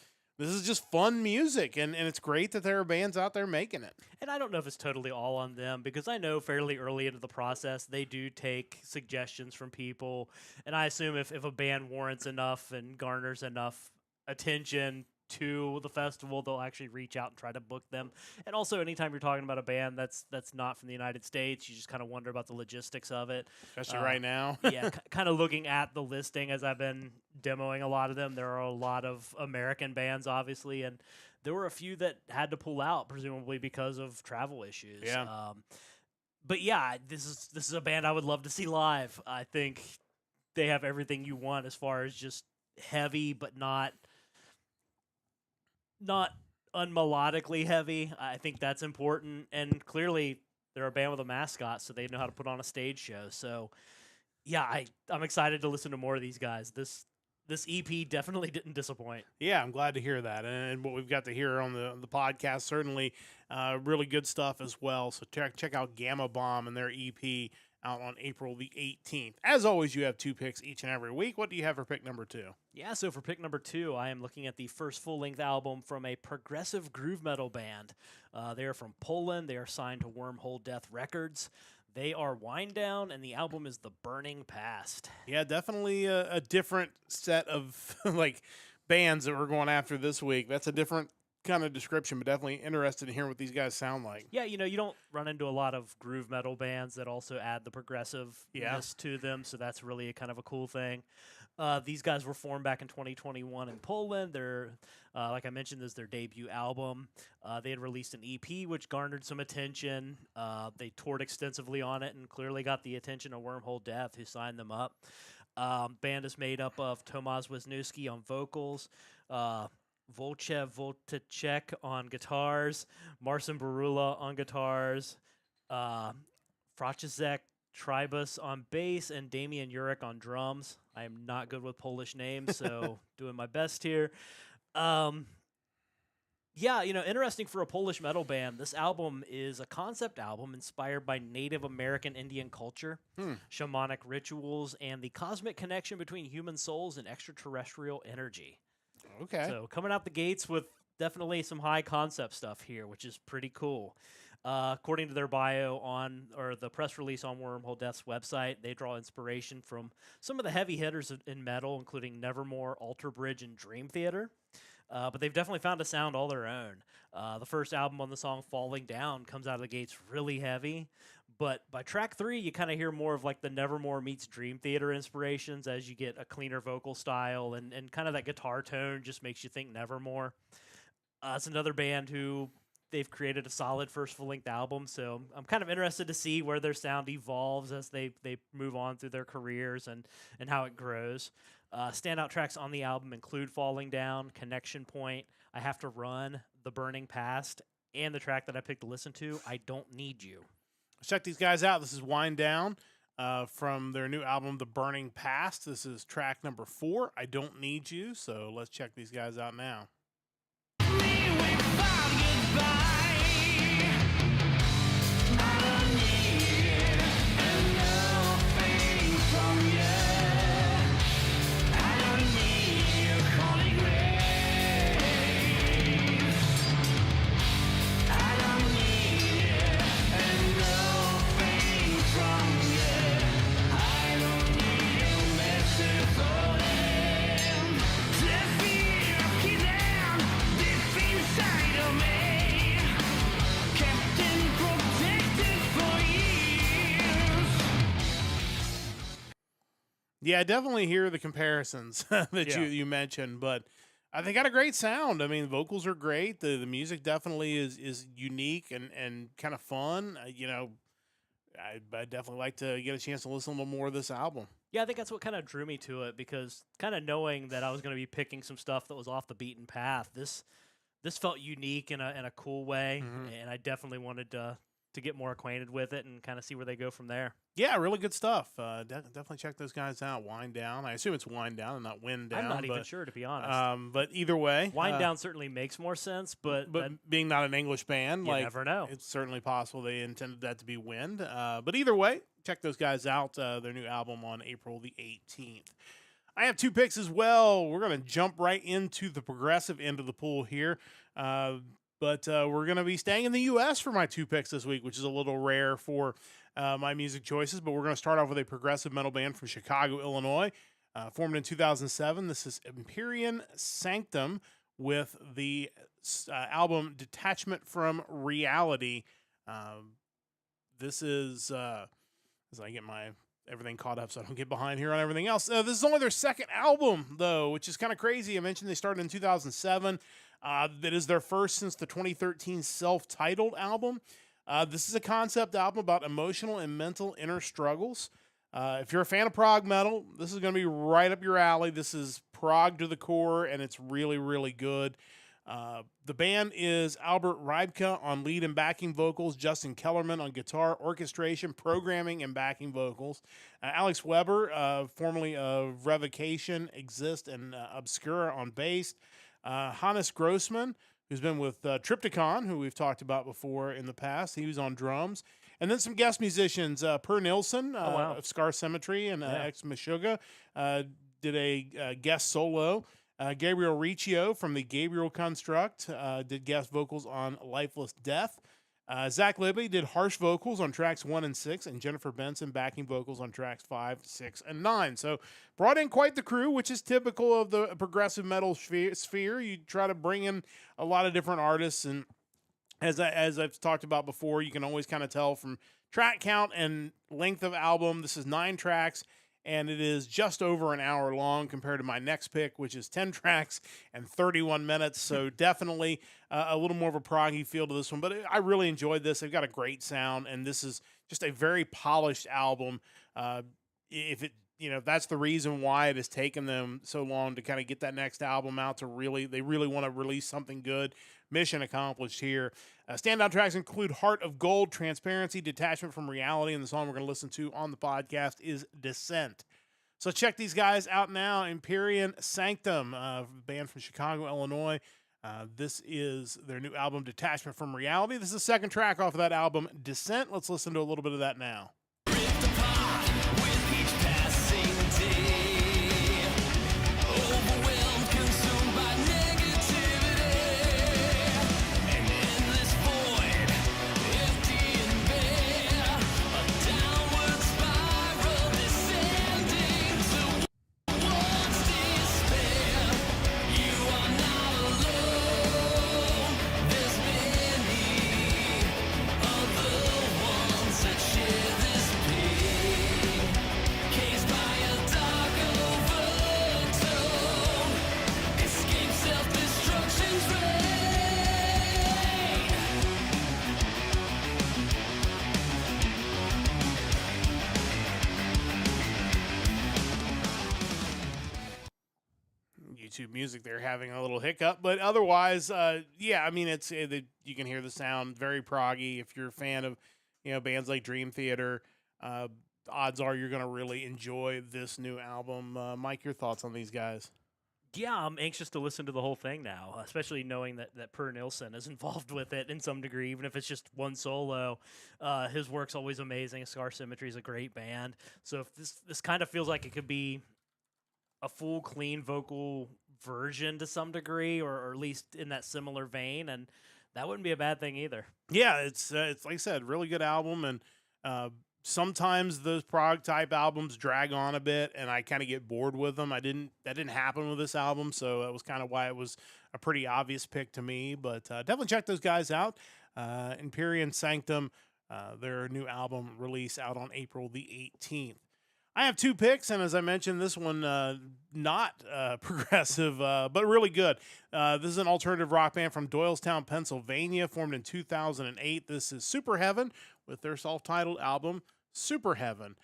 just fun music, and it's great that there are bands out there making it. And I don't know if it's totally all on them, because I know fairly early into the process, they do take suggestions from people. And I assume if a band warrants enough and garners enough attention to the festival, they'll actually reach out and try to book them. And also, anytime you're talking about a band that's not from the United States, you just kind of wonder about the logistics of it. Especially right now. Yeah, kind of looking at the listing as I've been demoing a lot of them, there are a lot of American bands, obviously, and there were a few that had to pull out, presumably because of travel issues. Yeah. But yeah, this is a band I would love to see live. I think they have everything you want as far as just heavy, but not unmelodically heavy. I think that's important, and clearly they're a band with a mascot, so they know how to put on a stage show. So yeah, I'm excited to listen to more of these guys. This EP definitely didn't disappoint. Yeah, I'm glad to hear that. And what we've got to hear on the podcast, certainly really good stuff as well. So check out Gama Bomb and their EP out on April the 18th. As always, you have 2 picks each and every week. What do you have for pick number 2? Yeah, so for pick number 2, I am looking at the first full-length album from a progressive groove metal band. They are from Poland. They are signed to Wormhole Death Records. They are Wind Down, and the album is The Burning Past. Yeah, definitely a different set of like bands that we're going after this week. That's a different kind of description, but definitely interested in hearing what these guys sound like. Yeah, you don't run into a lot of groove metal bands that also add the progressiveness to them, so that's really kind of a cool thing. These guys were formed back in 2021 in Poland. They're, like I mentioned, this is their debut album. They had released an EP, which garnered some attention. They toured extensively on it and clearly got the attention of Wormhole Death, who signed them up. Band is made up of Tomasz Wisniewski on vocals, Wojciech Wojtacek on guitars, Marcin Barula on guitars, Franciszek Trybus on bass, and Damian Jurek on drums. I am not good with Polish names, so doing my best here. Yeah, interesting for a Polish metal band. This album is a concept album inspired by Native American Indian culture, shamanic rituals, and the cosmic connection between human souls and extraterrestrial energy. Okay. So coming out the gates with definitely some high concept stuff here, which is pretty cool. According to their bio or the press release on Wormhole Death's website, they draw inspiration from some of the heavy hitters in metal, including Nevermore, Alter Bridge, and Dream Theater. But they've definitely found a sound all their own. The first album on the song Falling Down comes out of the gates really heavy. But by track 3, you kind of hear more of like the Nevermore meets Dream Theater inspirations as you get a cleaner vocal style and kind of that guitar tone just makes you think Nevermore. It's another band who they've created a solid first full-length album, so I'm kind of interested to see where their sound evolves as they move on through their careers and how it grows. Standout tracks on the album include Falling Down, Connection Point, I Have to Run, The Burning Past, and the track that I picked to listen to, I Don't Need You. Check these guys out. This is Wind Down from their new album, The Burning Past. This is track number 4, I Don't Need You. So let's check these guys out now. I don't need it, and no, baby. Yeah, I definitely hear the comparisons that Yeah. you mentioned, but they got a great sound. I mean, the vocals are great. The music definitely is unique and kind of fun. I definitely like to get a chance to listen to more of this album. Yeah, I think that's what kind of drew me to it, because kind of knowing that I was going to be picking some stuff that was off the beaten path, this felt unique in a cool way, and I definitely wanted to get more acquainted with it and kind of see where they go from there. Yeah, really good stuff. Definitely check those guys out. Wind Down. I assume it's Wind Down and not Wind Down. I'm not even but, sure, to be honest. But either way, Wind Down certainly makes more sense, but being not an English band, you never know. it's certainly possible they intended that to be Wind. But either way, check those guys out. Their new album on April the 18th. I have 2 picks as well. We're going to jump right into the progressive end of the pool here. But we're going to be staying in the U.S. for my 2 picks this week, which is a little rare for my music choices. But we're going to start off with a progressive metal band from Chicago, Illinois, formed in 2007. This is Empyrean Sanctum with the album Detachment from Reality. This is, as I get everything caught up so I don't get behind here on everything else. This is only their 2nd album, though, which is kind of crazy. I mentioned they started in 2007. That is their first since the 2013 self-titled album. This is a concept album about emotional and mental inner struggles. If you're a fan of prog metal, this is going to be right up your alley. This is prog to the core, and it's really, really good. The band is Albert Rybka on lead and backing vocals, Justin Kellerman on guitar, orchestration, programming, and backing vocals. Alex Weber, formerly of Revocation, Exist, and Obscura on bass. Hannes Grossman, who's been with Triptychon, who we've talked about before in the past. He was on drums. And then some guest musicians, Per Nilsson of Scar Symmetry and Ex Meshuggah did a guest solo. Gabriel Riccio from the Gabriel Construct did guest vocals on Lifeless Death. Zach Libby did harsh vocals on tracks 1 and 6, and Jennifer Benson backing vocals on tracks 5, 6, and 9. So brought in quite the crew, which is typical of the progressive metal sphere. You try to bring in a lot of different artists, and as I've talked about before, you can always kind of tell from track count and length of album. This is 9 tracks, and it is just over an hour long compared to my next pick, which is 10 tracks and 31 minutes. So definitely a little more of a proggy feel to this one. But I really enjoyed this. They've got a great sound, and this is just a very polished album. If that's the reason why it has taken them so long to kind of get that next album out, they really want to release something good. Mission accomplished here. Standout tracks include Heart of Gold, Transparency, Detachment from Reality, and the song we're going to listen to on the podcast is Descent. So check these guys out now. Empyrean Sanctum, band from Chicago, Illinois. This is their new album, Detachment from Reality. This is the 2nd track off of that album, Descent. Let's listen to a little bit of that now. YouTube Music, they're having a little hiccup, but otherwise, yeah, I mean, you can hear the sound, very proggy. If you're a fan of, bands like Dream Theater, odds are you're going to really enjoy this new album. Mike, your thoughts on these guys? Yeah, I'm anxious to listen to the whole thing now, especially knowing that Per Nilsson is involved with it in some degree, even if it's just one solo. His work's always amazing. Scar Symmetry is a great band. So if this kind of feels like it could be a full, clean vocal version to some degree, or at least in that similar vein, and that wouldn't be a bad thing either. Yeah, it's like I said, really good album, and sometimes those prog type albums drag on a bit, and I kind of get bored with them. That didn't happen with this album, so that was kind of why it was a pretty obvious pick to me. But definitely check those guys out. Empyrean Sanctum, their new album release out on April the 18th. I have 2 picks, and as I mentioned, this one not progressive, but really good. This is an alternative rock band from Doylestown, Pennsylvania, formed in 2008. This is Superheaven with their self-titled album, Superheaven.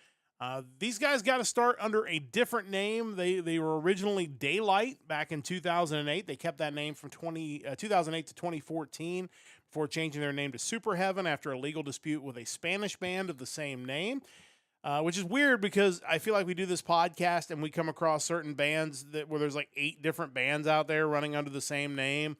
These guys got to start under a different name. They were originally Daylight back in 2008. They kept that name from 2008 to 2014 before changing their name to Superheaven after a legal dispute with a Spanish band of the same name. Which is weird because I feel like we do this podcast and we come across certain bands where there's like 8 different bands out there running under the same name,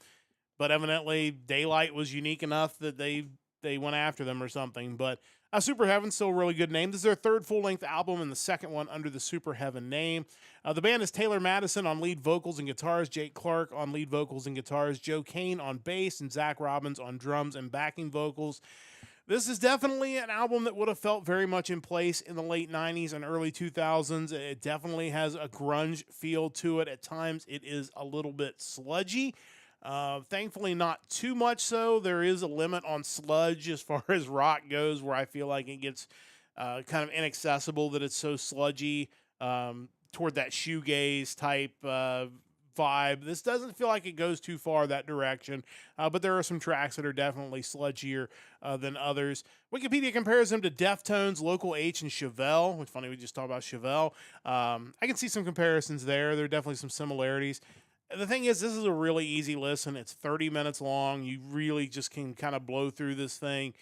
but evidently Daylight was unique enough that they went after them or something. But Superheaven's still a really good name. This is their 3rd full-length album and the 2nd one under the Superheaven name. The band is Taylor Madison on lead vocals and guitars, Jake Clark on lead vocals and guitars, Joe Kane on bass, and Zach Robbins on drums and backing vocals. This is definitely an album that would have felt very much in place in the late 90s and early 2000s. It definitely has a grunge feel to it. At times, it is a little bit sludgy. Thankfully, not too much so. There is a limit on sludge as far as rock goes, where I feel like it gets kind of inaccessible, that it's so sludgy toward that shoegaze type vibe. This doesn't feel like it goes too far that direction, but there are some tracks that are definitely sludgier than others. Wikipedia compares them to Deftones, Local H, and Chevelle. It's funny we just talked about Chevelle. I can see some comparisons there. There are definitely some similarities. The thing is, this is a really easy listen. It's 30 minutes long. You really just can kind of blow through this thing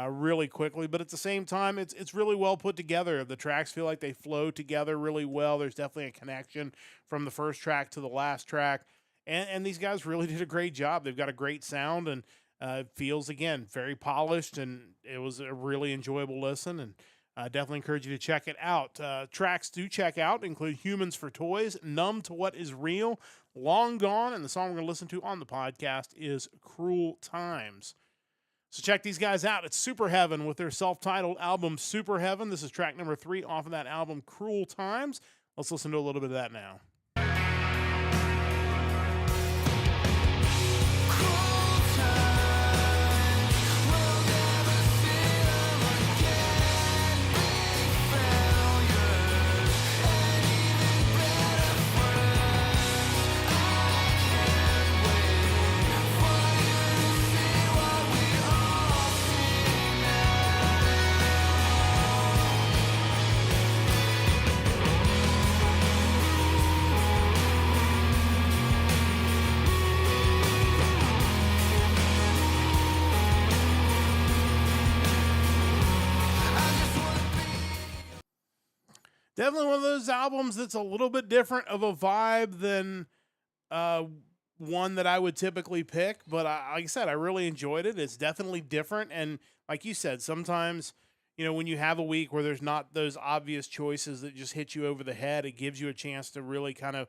really quickly, but at the same time, it's really well put together. The tracks feel like they flow together really well. There's definitely a connection from the first track to the last track, and these guys really did a great job. They've got a great sound, and it feels, again, very polished, and it was a really enjoyable listen, and I definitely encourage you to check it out. Tracks to check out include Humans for Toys, Numb to What Is Real, Long Gone, and the song we're going to listen to on the podcast is Cruel Times. So check these guys out. It's Superheaven with their self-titled album, Superheaven. This is track number 3 off of that album, Cruel Times. Let's listen to a little bit of that now. Definitely one of those albums that's a little bit different of a vibe than one that I would typically pick. But like I said, I really enjoyed it. It's definitely different. And like you said, sometimes, when you have a week where there's not those obvious choices that just hit you over the head, it gives you a chance to really kind of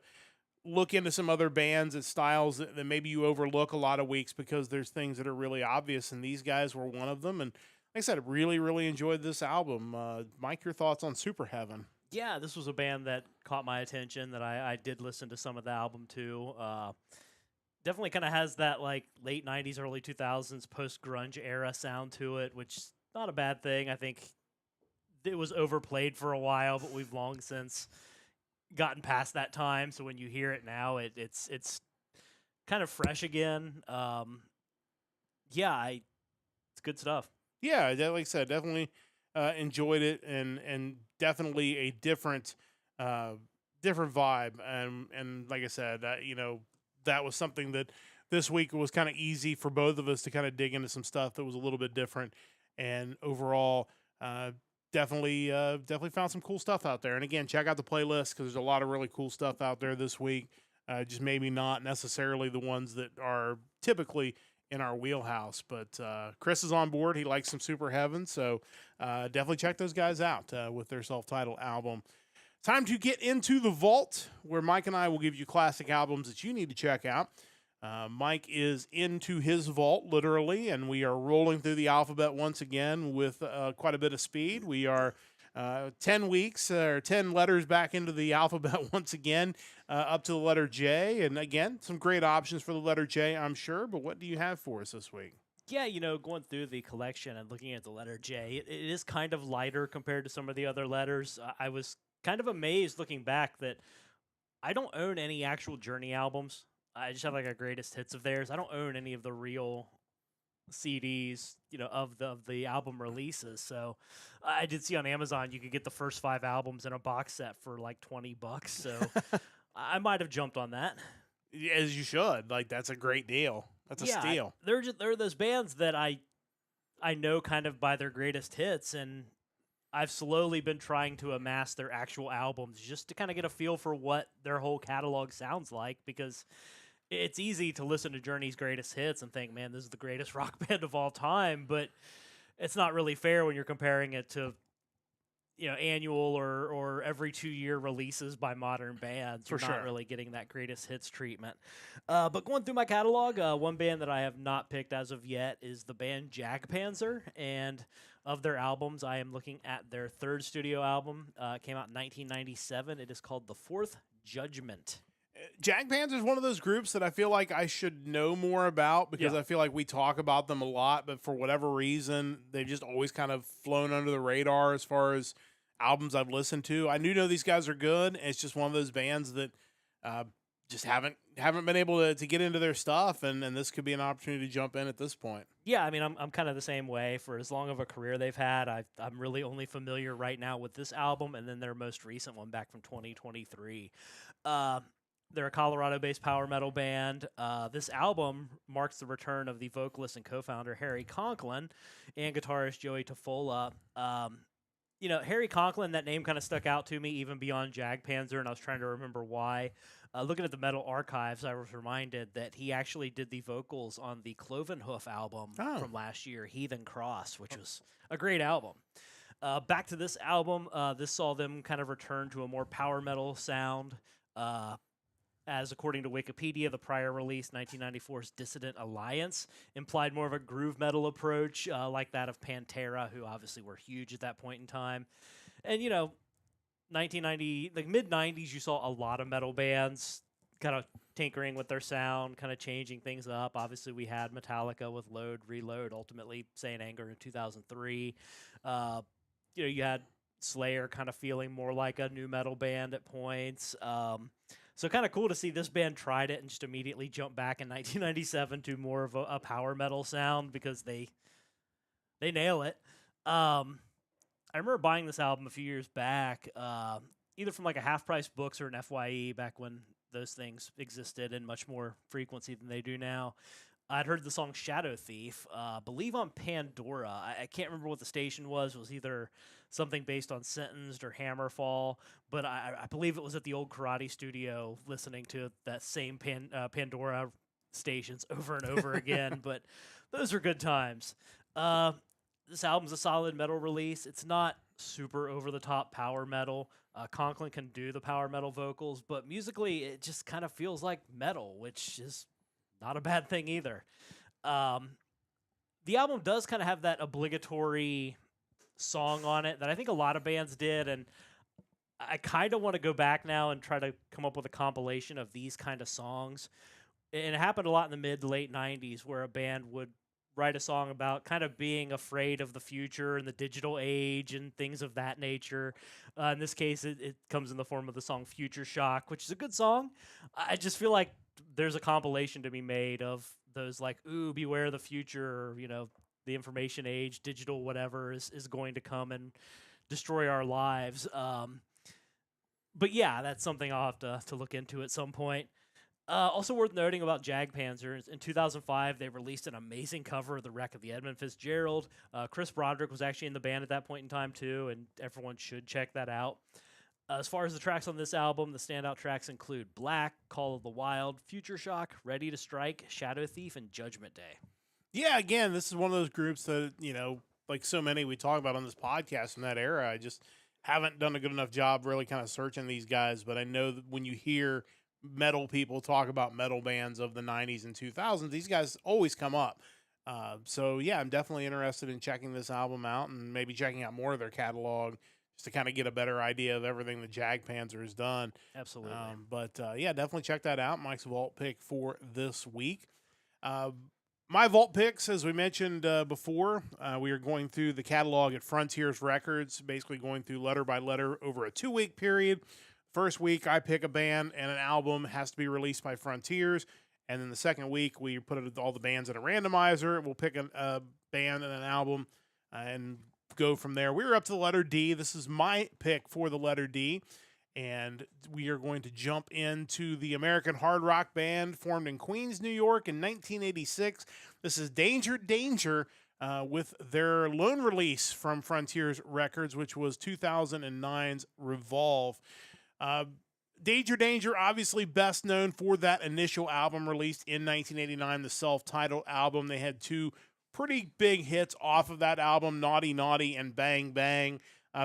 look into some other bands and styles that maybe you overlook a lot of weeks because there's things that are really obvious. And these guys were one of them. And like I said, I really, really enjoyed this album. Mike, your thoughts on Superheaven? Yeah, this was a band that caught my attention, that I did listen to some of the album too. Definitely kind of has that like late 90s, early 2000s post-grunge era sound to it, which is not a bad thing. I think it was overplayed for a while, but we've long since gotten past that time. So when you hear it now, it's kind of fresh again. It's good stuff. Yeah, like I said, definitely enjoyed it, and definitely a different vibe. And like I said, that was something that this week was kind of easy for both of us to kind of dig into some stuff that was a little bit different. And overall, definitely found some cool stuff out there. And again, check out the playlist because there's a lot of really cool stuff out there this week. Just maybe not necessarily the ones that are typically in our wheelhouse, but Chris is on board. He likes some Superheaven, so definitely check those guys out with their self-titled album. Time to get into the vault, where Mike and I will give you classic albums that you need to check out. Mike is into his vault, literally, and we are rolling through the alphabet once again with quite a bit of speed. We are 10 weeks or 10 letters back into the alphabet once again, up to the letter J. And again, some great options for the letter J, I'm sure. But what do you have for us this week? Yeah, going through the collection and looking at the letter J, it is kind of lighter compared to some of the other letters. I was kind of amazed looking back that I don't own any actual Journey albums. I just have like a greatest hits of theirs. I don't own any of the real CDs, of the album releases. So I did see on Amazon you could get the first 5 albums in a box set for like $20. So I might have jumped on that. As you should. Like, that's a great deal. That's a steal. They're those bands that I know kind of by their greatest hits, and I've slowly been trying to amass their actual albums just to kind of get a feel for what their whole catalog sounds like, because it's easy to listen to Journey's greatest hits and think, man, this is the greatest rock band of all time, but it's not really fair when you're comparing it to annual or every 2-year releases by modern bands. You're not really getting that greatest hits treatment. But going through my catalog, one band that I have not picked as of yet is the band Panzer. And of their albums, I am looking at their 3rd studio album. It came out in 1997. It is called The Fourth Judgment. Panzer is one of those groups that I feel like I should know more about, because I feel like we talk about them a lot, but for whatever reason, they've just always kind of flown under the radar as far as albums I've listened to. I do know these guys are good. It's just one of those bands that just haven't been able to get into their stuff, and this could be an opportunity to jump in at this point. Yeah, I mean, I'm kind of the same way. For as long of a career they've had, I'm really only familiar right now with this album and then their most recent one back from 2023. They're a Colorado-based power metal band. This album marks the return of the vocalist and co-founder Harry Conklin and guitarist Joey Tafola. Harry Conklin, that name kind of stuck out to me even beyond Panzer, and I was trying to remember why. Looking at the Metal Archives, I was reminded that he actually did the vocals on the Clovenhoof album from last year, Heathen Cross, which was a great album. Back to this album, this saw them kind of return to a more power metal sound. As according to Wikipedia, the prior release, 1994's Dissident Alliance, implied more of a groove metal approach, like that of Pantera, who obviously were huge at that point in time. And, 1990, like mid-90s, you saw a lot of metal bands kind of tinkering with their sound, kind of changing things up. Obviously, we had Metallica with Load, Reload, ultimately Saint Anger in 2003. You had Slayer kind of feeling more like a new metal band at points. So kind of cool to see this band tried it and just immediately jumped back in 1997 to more of a power metal sound, because they nail it. I remember buying this album a few years back, either from like a Half Price Books or an FYE back when those things existed in much more frequency than they do now. I'd heard the song Shadow Thief, believe on Pandora. I can't remember what the station was. It was either something based on Sentenced or Hammerfall, but I believe it was at the old karate studio listening to that same Pandora stations over and over again. But those are good times. This album's a solid metal release. It's not super over-the-top power metal. Conklin can do the power metal vocals, but musically it just kind of feels like metal, which is not a bad thing either. The album does kind of have that obligatory song on it that I think a lot of bands did, and I kind of want to go back now and try to come up with a compilation of these kind of songs. And it happened a lot in the mid to late 90s where a band would write a song about kind of being afraid of the future and the digital age and things of that nature. In this case, it comes in the form of the song Future Shock, which is a good song. I just feel like there's a compilation to be made of those, like, ooh, beware the future, or, the information age, digital whatever is going to come and destroy our lives. But yeah, that's something I'll have to look into at some point. Also worth noting about Panzer, in 2005, they released an amazing cover of The Wreck of the Edmund Fitzgerald. Chris Broderick was actually in the band at that point in time, too, and everyone should check that out. As far as the tracks on this album, the standout tracks include Black, Call of the Wild, Future Shock, Ready to Strike, Shadow Thief, and Judgment Day. Yeah, again, this is one of those groups that, like so many we talk about on this podcast from that era, I just haven't done a good enough job really kind of searching these guys, but I know that when you hear metal people talk about metal bands of the 90s and 2000s, these guys always come up. So yeah, I'm definitely interested in checking this album out and maybe checking out more of their catalog just to kind of get a better idea of everything that Panzer has done. Absolutely. But yeah, definitely check that out. Mike's vault pick for this week. My vault picks, as we mentioned before, we are going through the catalog at Frontiers Records, basically going through letter by letter over a 2-week period. First week, I pick a band and an album has to be released by Frontiers. And then the second week, we put all the bands in a randomizer. We'll pick a band and an album and go from there. We were up to the letter D. This is my pick for the letter D. And we are going to jump into the American hard rock band formed in Queens, New York in 1986. This is Danger Danger with their lone release from Frontiers Records, which was 2009's Revolve. Danger Danger, obviously best known for that initial album released in 1989, the self-titled album. They had 2 pretty big hits off of that album, Naughty Naughty and Bang Bang.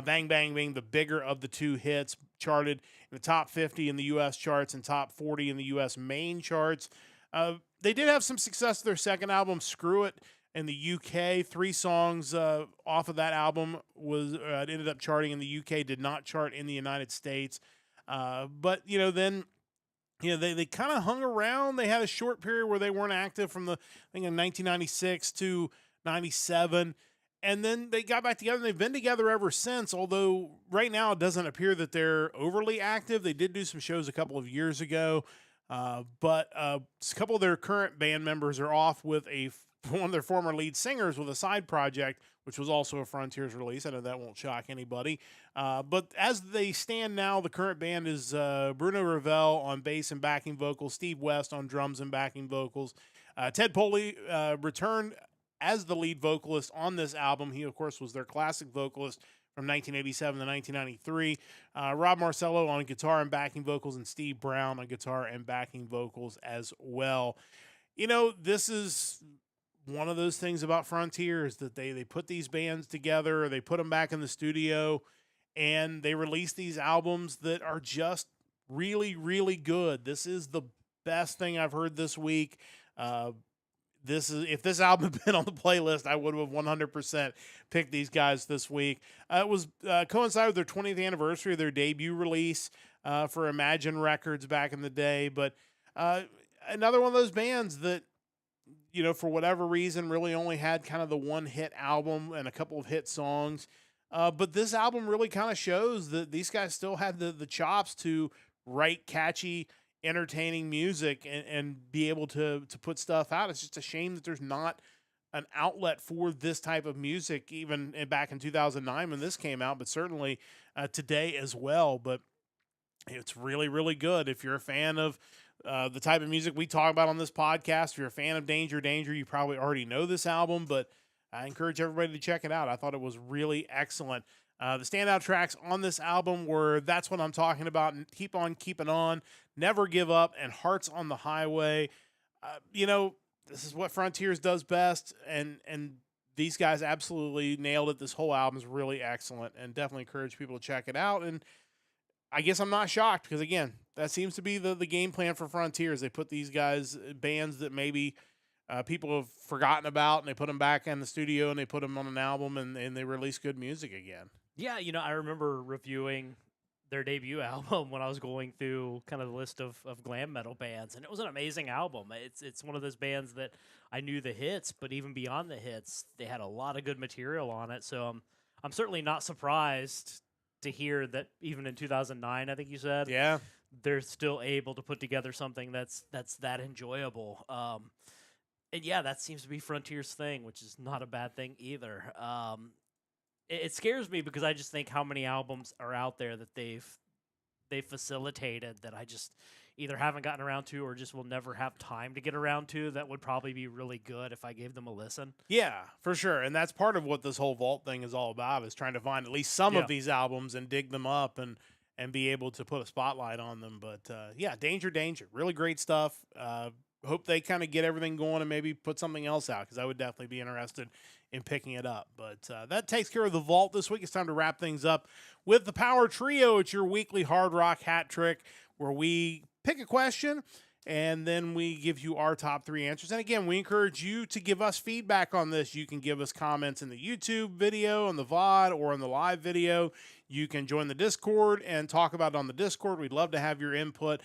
Bang Bang being the bigger of the 2 hits, charted in the top 50 in the U.S. charts and top 40 in the U.S. main charts. They did have some success with their second album, Screw It, in the UK. 3 songs off of that album was ended up charting in the UK, did not chart in the United States. But, then they kind of hung around. They had a short period where they weren't active from in 1996 to 97. And then they got back together, and they've been together ever since, although right now it doesn't appear that they're overly active. They did do some shows a couple of years ago, but a couple of their current band members are off with one of their former lead singers with a side project, which was also a Frontiers release. I know that won't shock anybody. But as they stand now, the current band is Bruno Ravel on bass and backing vocals, Steve West on drums and backing vocals. Ted Poley returned as the lead vocalist on this album. He, of course, was their classic vocalist from 1987 to 1993. Rob Marcello on guitar and backing vocals, and Steve Brown on guitar and backing vocals as well. This is one of those things about Frontiers that they put these bands together, they put them back in the studio, and they release these albums that are just really, really good. This is the best thing I've heard this week. If this album had been on the playlist, I would have 100% picked these guys this week. It was coincided with their 20th anniversary of their debut release for Imagine Records back in the day. But another one of those bands that, for whatever reason, really only had kind of the one hit album and a couple of hit songs. But this album really kind of shows that these guys still had the chops to write catchy, entertaining music and be able to put stuff out. It's just a shame that there's not an outlet for this type of music, even back in 2009 when this came out, but certainly today as well. But it's really, really good. If you're a fan of the type of music we talk about on this podcast, if you're a fan of Danger Danger, you probably already know this album, but I encourage everybody to check it out. I thought it was really excellent. The standout tracks on this album were That's What I'm Talking About, Keep On Keeping On, Never Give Up, and Hearts on the Highway. This is what Frontiers does best, and these guys absolutely nailed it. This whole album is really excellent, and definitely encourage people to check it out. And I guess I'm not shocked because, again, that seems to be the game plan for Frontiers. They put these guys, bands that maybe people have forgotten about, and they put them back in the studio, and they put them on an album, and they release good music again. Yeah, I remember reviewing their debut album when I was going through kind of the list of glam metal bands, and it was an amazing album. It's one of those bands that I knew the hits, but even beyond the hits, they had a lot of good material on it. So I'm certainly not surprised to hear that even in 2009, I think you said, Yeah. they're still able to put together something that's that enjoyable. And yeah, that seems to be Frontier's thing, which is not a bad thing either. It scares me because I just think how many albums are out there that they've facilitated that I just either haven't gotten around to or just will never have time to get around to that would probably be really good if I gave them a listen. Yeah, for sure. And that's part of what this whole vault thing is all about, is trying to find at least some of these albums and dig them up and be able to put a spotlight on them. But yeah, Danger Danger, really great stuff. Hope they kind of get everything going and maybe put something else out, because I would definitely be interested in picking it up. But that takes care of the vault this week. It's time to wrap things up with the Power Trio. It's your weekly hard rock hat trick where we pick a question and then we give you our top 3 answers. And again, we encourage you to give us feedback on this. You can give us comments in the YouTube video, on the VOD, or on the live video. You can join the Discord and talk about it on the Discord. We'd love to have your input.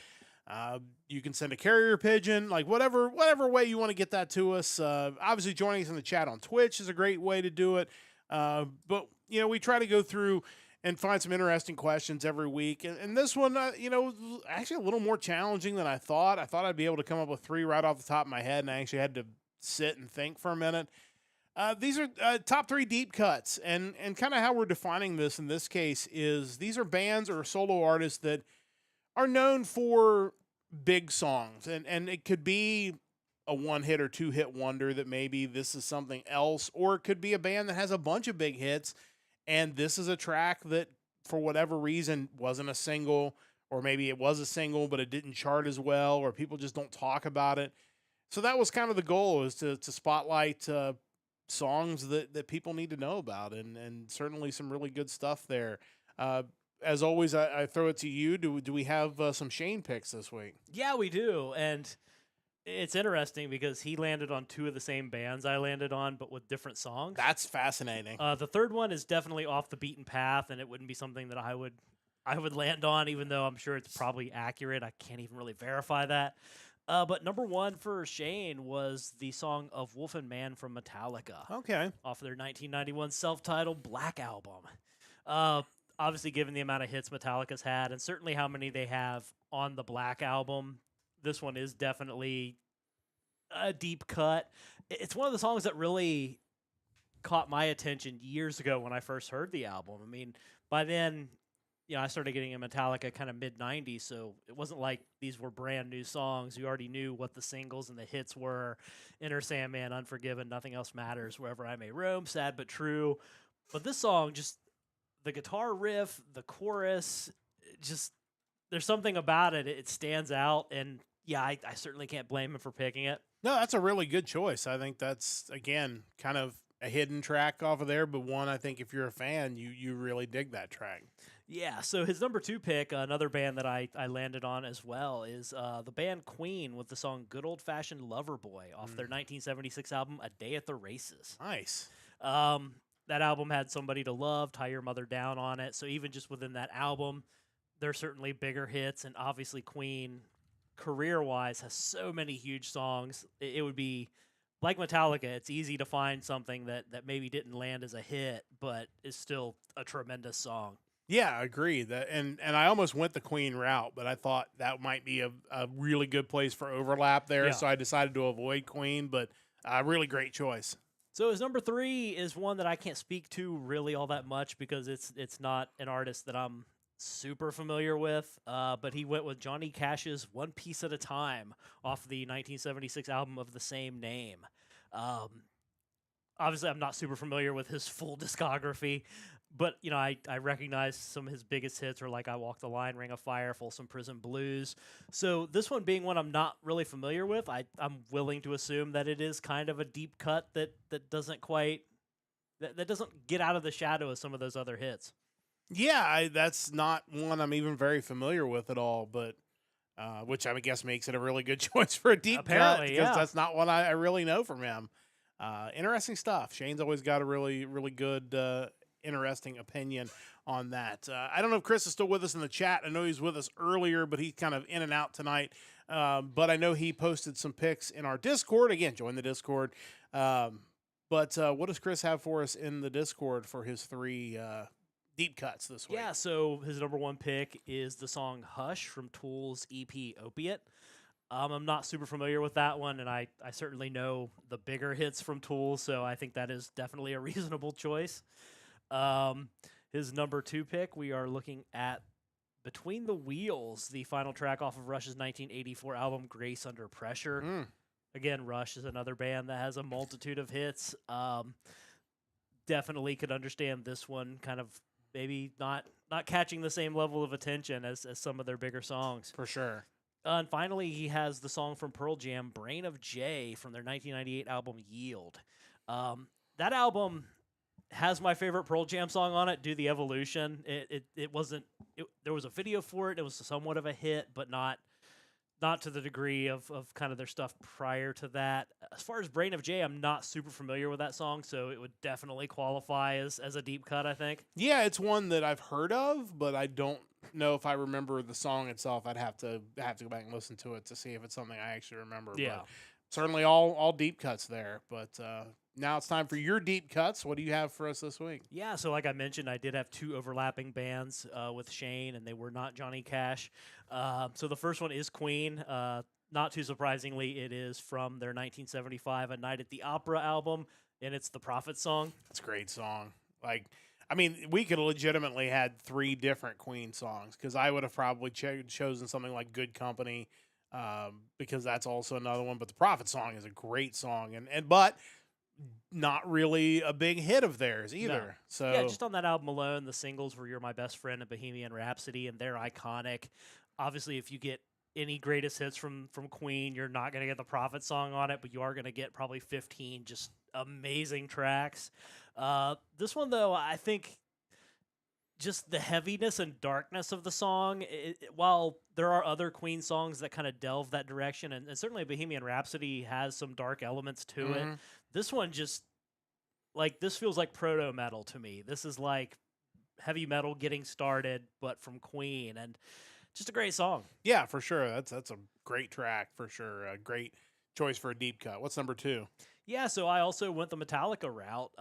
You can send a carrier pigeon, like whatever way you want to get that to us. Obviously, joining us in the chat on Twitch is a great way to do it. But we try to go through and find some interesting questions every week. And this one, was actually a little more challenging than I thought. I thought I'd be able to come up with 3 right off the top of my head, and I actually had to sit and think for a minute. These are top 3 deep cuts, and kind of how we're defining this in this case is these are bands or solo artists that are known for big songs, and it could be a 1-hit or 2-hit wonder that maybe this is something else, or it could be a band that has a bunch of big hits, and this is a track that for whatever reason wasn't a single, or maybe it was a single but it didn't chart as well, or people just don't talk about it. So that was kind of the goal, is to spotlight songs that people need to know about, and certainly some really good stuff there. As always, I throw it to you. Do we have some Shane picks this week? Yeah, we do. And it's interesting because he landed on 2 of the same bands I landed on, but with different songs. That's fascinating. The third one is definitely off the beaten path, and it wouldn't be something that I would land on, even though I'm sure it's probably accurate. I can't even really verify that. But number 1 for Shane was the song of Wolf and Man from Metallica. Okay. Off their 1991 self-titled Black Album. Obviously, given the amount of hits Metallica's had, and certainly how many they have on the Black Album, this one is definitely a deep cut. It's one of the songs that really caught my attention years ago when I first heard the album. I mean, by then, I started getting in Metallica kind of mid-90s, so it wasn't like these were brand new songs. You already knew what the singles and the hits were. Enter Sandman, Unforgiven, Nothing Else Matters, Wherever I May Roam, Sad But True. But this song, just the guitar riff, the chorus, just there's something about it. It stands out, and I certainly can't blame him for picking it. No, that's a really good choice. I think that's, again, kind of a hidden track off of there, but one I think if you're a fan, you really dig that track. Yeah, so his number 2 pick, another band that I landed on as well, is the band Queen with the song Good Old Fashioned Lover Boy off their 1976 album A Day at the Races. Nice. That album had Somebody to Love, Tie Your Mother Down on it, so even just within that album, there's certainly bigger hits, and obviously Queen, career-wise, has so many huge songs. It would be, like Metallica, it's easy to find something that maybe didn't land as a hit, but is still a tremendous song. Yeah, I agree. And I almost went the Queen route, but I thought that might be a really good place for overlap there, so I decided to avoid Queen, but really great choice. So his number 3 is one that I can't speak to really all that much because it's not an artist that I'm super familiar with, but he went with Johnny Cash's One Piece at a Time off the 1976 album of the same name. Obviously, I'm not super familiar with his full discography, but I recognize some of his biggest hits are like I Walk the Line, Ring of Fire, Folsom Prison Blues. So this one being one I'm not really familiar with, I'm willing to assume that it is kind of a deep cut that doesn't quite that doesn't get out of the shadow of some of those other hits. Yeah, that's not one I'm even very familiar with at all, but which I guess makes it a really good choice for a deep cut because that's not one I really know from him. Interesting stuff. Shane's always got a really, really good, interesting opinion on that. I don't know if Chris is still with us in the chat. I know he was with us earlier, but he's kind of in and out tonight. But I know he posted some pics in our Discord. Again, join the Discord. But what does Chris have for us in the Discord for his 3 deep cuts this week? Yeah, so his number 1 pick is the song Hush from Tool's EP Opiate. I'm not super familiar with that one, and I certainly know the bigger hits from Tool, so I think that is definitely a reasonable choice. His number 2 pick, we are looking at Between the Wheels, the final track off of Rush's 1984 album Grace Under Pressure. Again, Rush is another band that has a multitude of hits. Definitely could understand this one kind of maybe not catching the same level of attention as some of their bigger songs. For sure. And finally, he has the song from Pearl Jam, Brain of J, from their 1998 album Yield. That album has my favorite Pearl Jam song on it, Do the Evolution. There was a video for it. It was somewhat of a hit, but not not to the degree of kind of their stuff prior to that. As far as Brain of Jay, I'm not super familiar with that song, so it would definitely qualify as a deep cut, I think. Yeah, it's one that I've heard of, but I don't know if I remember the song itself. I'd have to go back and listen to it to see if it's something I actually remember. Yeah. But certainly all deep cuts there. But now it's time for your deep cuts. What do you have for us this week? Yeah, so like I mentioned, I did have two overlapping bands with Shane, and they were not Johnny Cash. So the first one is Queen. Not too surprisingly, it is from their 1975 A Night at the Opera album, and it's the Prophet song. That's a great song. Like, I mean, we could have legitimately had 3 different Queen songs because I would have probably chosen something like Good Company because that's also another one. But the Prophet song is a great song, but not really a big hit of theirs either. No. So Yeah, just on that album alone, the singles were You're My Best Friend and Bohemian Rhapsody, and they're iconic. Obviously, if you get any greatest hits from Queen, you're not going to get the Prophet song on it, but you are going to get probably 15 just amazing tracks. This one, though, I think just the heaviness and darkness of the song, while there are other Queen songs that kind of delve that direction, and certainly Bohemian Rhapsody has some dark elements to it, this one just, like, this feels like proto-metal to me. This is like heavy metal getting started, but from Queen, and just a great song. Yeah, for sure. That's a great track for sure. A great choice for a deep cut. What's number 2? Yeah, so I also went the Metallica route.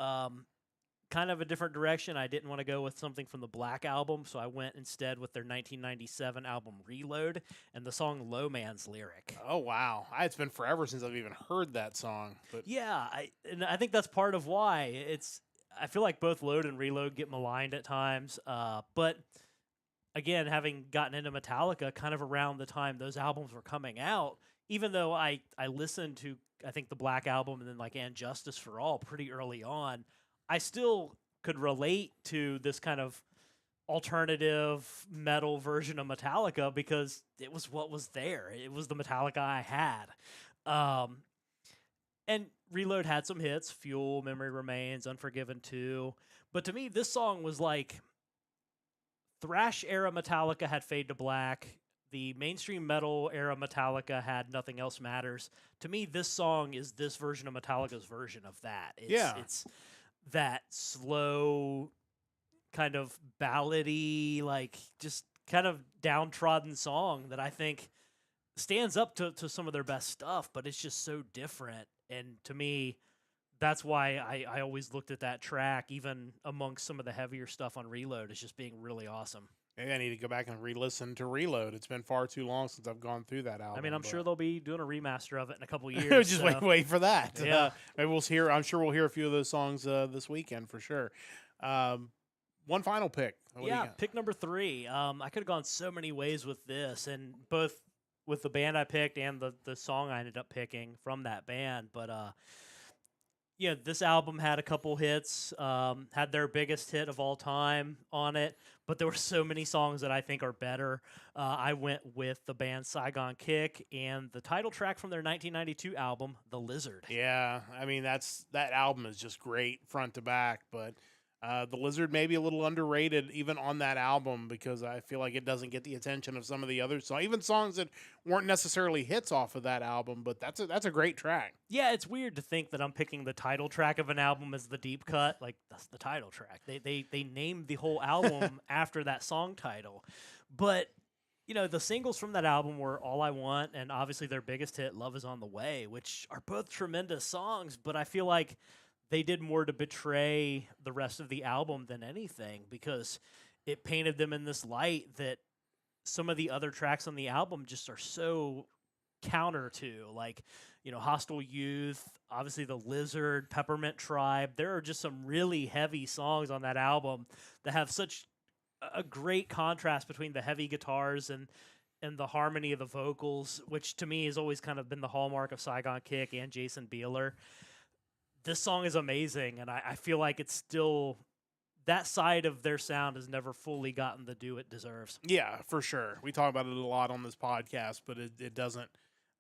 Kind of a different direction. I didn't want to go with something from the Black Album, so I went instead with their 1997 album Reload and the song Low Man's Lyric. Oh, wow. It's been forever since I've even heard that song. But Yeah, I think that's part of why. I feel like both Load and Reload get maligned at times, but again, having gotten into Metallica kind of around the time those albums were coming out, even though I listened to, I think, the Black Album and then like And Justice for All pretty early on, I still could relate to this kind of alternative metal version of Metallica because it was what was there. It was the Metallica I had. And Reload had some hits, Fuel, Memory Remains, Unforgiven 2. But to me, this song was like thrash era Metallica had Fade to Black. The mainstream metal era Metallica had Nothing Else Matters. To me, this song is this version of Metallica's version of that. It's that slow, kind of ballady, like just kind of downtrodden song that I think stands up to some of their best stuff, but it's just so different. And to me, that's why I always looked at that track, even amongst some of the heavier stuff on Reload, as just being really awesome. maybe I need to go back and re-listen to Reload. It's been far too long since I've gone through that album. I mean, I'm sure they'll be doing a remaster of it in a couple years. Just so. wait for that. Yeah. Maybe we'll hear. I'm sure we'll hear a few of those songs this weekend for sure. One final pick. What do you got? Pick number 3. I could have gone so many ways with this, and both with the band I picked and the song I ended up picking from that band. But this album had a couple hits, had their biggest hit of all time on it, but there were so many songs that I think are better. I went with the band Saigon Kick and the title track from their 1992 album, The Lizard. Yeah, I mean that album is just great front to back, but The Lizard may be a little underrated even on that album because I feel like it doesn't get the attention of some of the other songs, even songs that weren't necessarily hits off of that album. But that's a great track. Yeah, it's weird to think that I'm picking the title track of an album as the deep cut. Like, that's the title track. They named the whole album after that song title. But, the singles from that album were All I Want and obviously their biggest hit, Love Is On the Way, which are both tremendous songs, but I feel like they did more to betray the rest of the album than anything because it painted them in this light that some of the other tracks on the album just are so counter to, like, Hostile Youth, obviously The Lizard, Peppermint Tribe. There are just some really heavy songs on that album that have such a great contrast between the heavy guitars and the harmony of the vocals, which to me has always kind of been the hallmark of Saigon Kick and Jason Bieler. This song is amazing, and I feel like it's still, that side of their sound has never fully gotten the due it deserves. Yeah, for sure. We talk about it a lot on this podcast, but it doesn't.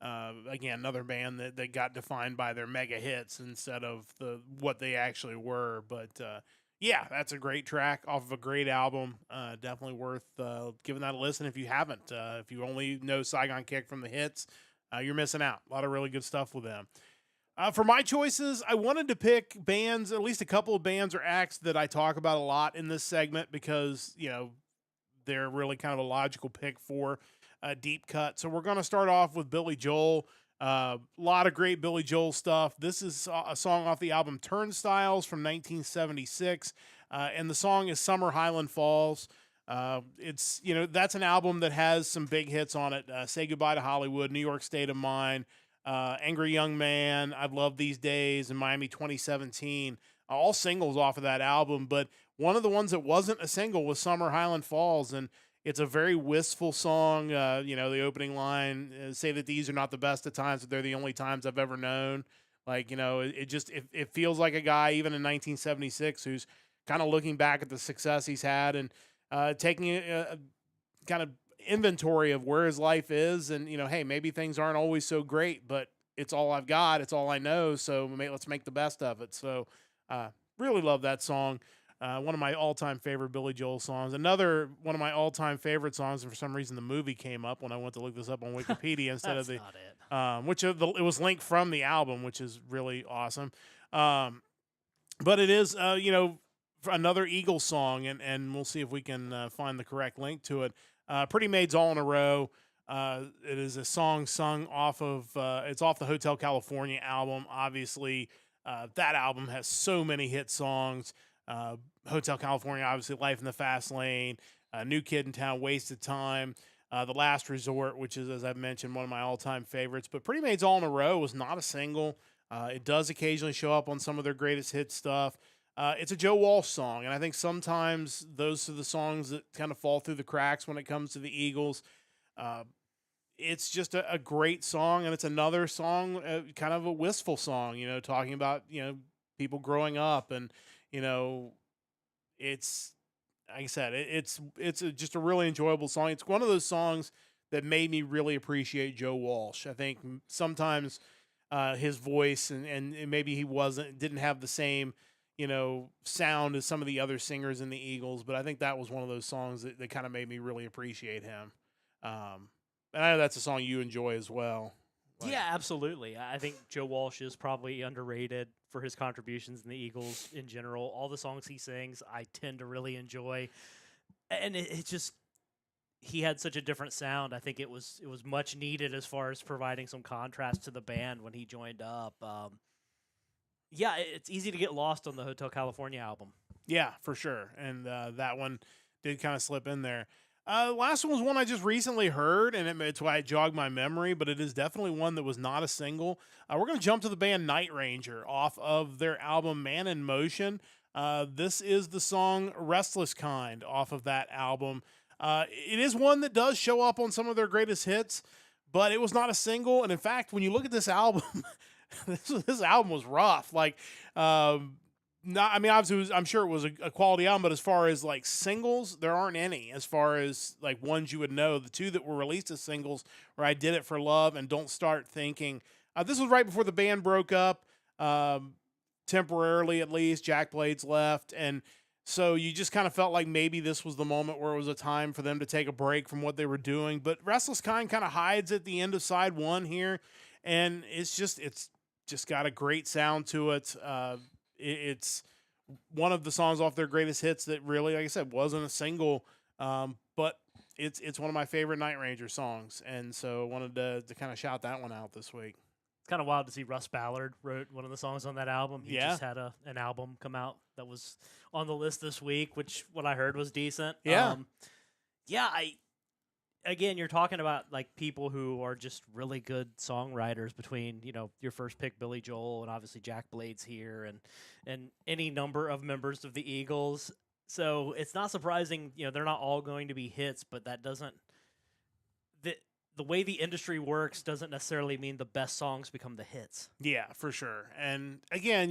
Again, another band that got defined by their mega hits instead of what they actually were. But Yeah, that's a great track off of a great album. Definitely worth giving that a listen if you haven't. If you only know Saigon Kick from the hits, you're missing out. A lot of really good stuff with them. For my choices, I wanted to pick bands, at least a couple of bands or acts that I talk about a lot in this segment because, they're really kind of a logical pick for a deep cut. So we're going to start off with Billy Joel. A lot of great Billy Joel stuff. This is a song off the album Turnstiles from 1976, and the song is Summer Highland Falls. It's, that's an album that has some big hits on it. Say Goodbye to Hollywood, New York State of Mind, Angry Young Man, I've Loved These Days, and Miami 2017. All singles off of that album, but one of the ones that wasn't a single was Summer Highland Falls, and it's a very wistful song. The opening line, say that these are not the best of times, but they're the only times I've ever known. Like, it feels like a guy, even in 1976, who's kind of looking back at the success he's had and taking a kind of inventory of where his life is. And, hey, maybe things aren't always so great, but it's all I've got. It's all I know. So let's make the best of it. So really love that song. One of my all-time favorite Billy Joel songs. Another one of my all-time favorite songs, and for some reason the movie came up when I went to look this up on Wikipedia instead of the, not it. it was linked from the album, which is really awesome. But it is, another Eagles song, and we'll see if we can find the correct link to it. Pretty Maids All in a Row. It is a song sung off of, it's off the Hotel California album. Obviously, that album has so many hit songs. Hotel California, obviously, Life in the Fast Lane, New Kid in Town, Wasted Time, The Last Resort, which is, as I've mentioned, one of my all-time favorites. But Pretty Maids All in a Row was not a single. It does occasionally show up on some of their greatest hit stuff. It's a Joe Walsh song, and I think sometimes those are the songs that kind of fall through the cracks when it comes to the Eagles. It's just a great song, and it's another song, kind of a wistful song, talking about, people growing up, and, it's, like I said, it's just a really enjoyable song. It's one of those songs that made me really appreciate Joe Walsh. I think sometimes his voice and maybe he didn't have the same, sound as some of the other singers in the Eagles, but I think that was one of those songs that kind of made me really appreciate him. And I know that's a song you enjoy as well. Yeah, absolutely. I think Joe Walsh is probably underrated for his contributions in the Eagles in general. All the songs he sings, I tend to really enjoy. And it just, he had such a different sound. I think it was much needed as far as providing some contrast to the band when he joined up. Yeah, it's easy to get lost on the Hotel California album. Yeah, for sure. And that one did kind of slip in there. Last one was one I just recently heard, and it's why it jogged my memory, but it is definitely one that was not a single. We're going to jump to the band Night Ranger off of their album Man in Motion. This is the song Restless Kind off of that album. It is one that does show up on some of their greatest hits, but it was not a single. And in fact, when you look at this album, this album was rough. Like, obviously, I'm sure it was a quality album, but as far as like singles, there aren't any. As far as like ones you would know, the two that were released as singles were I Did It for Love and Don't Start Thinking. This was right before the band broke up, temporarily at least. Jack Blades left, and so you just kind of felt like maybe this was the moment where it was a time for them to take a break from what they were doing. But Restless Kind kind of hides at the end of side one here, and it's just got a great sound to it. It's one of the songs off their greatest hits that really, like I said, wasn't a single, but it's one of my favorite Night Ranger songs, and so I wanted to kind of shout that one out this week. It's kind of wild to see Russ Ballard wrote one of the songs on that album. He Yeah. just had an album come out that was on the list this week, which what I heard was decent. Yeah. Again, you're talking about like people who are just really good songwriters between, your first pick, Billy Joel, and obviously Jack Blades here and any number of members of the Eagles. So it's not surprising, they're not all going to be hits, but that doesn't, the way the industry works doesn't necessarily mean the best songs become the hits. Yeah, for sure. And again,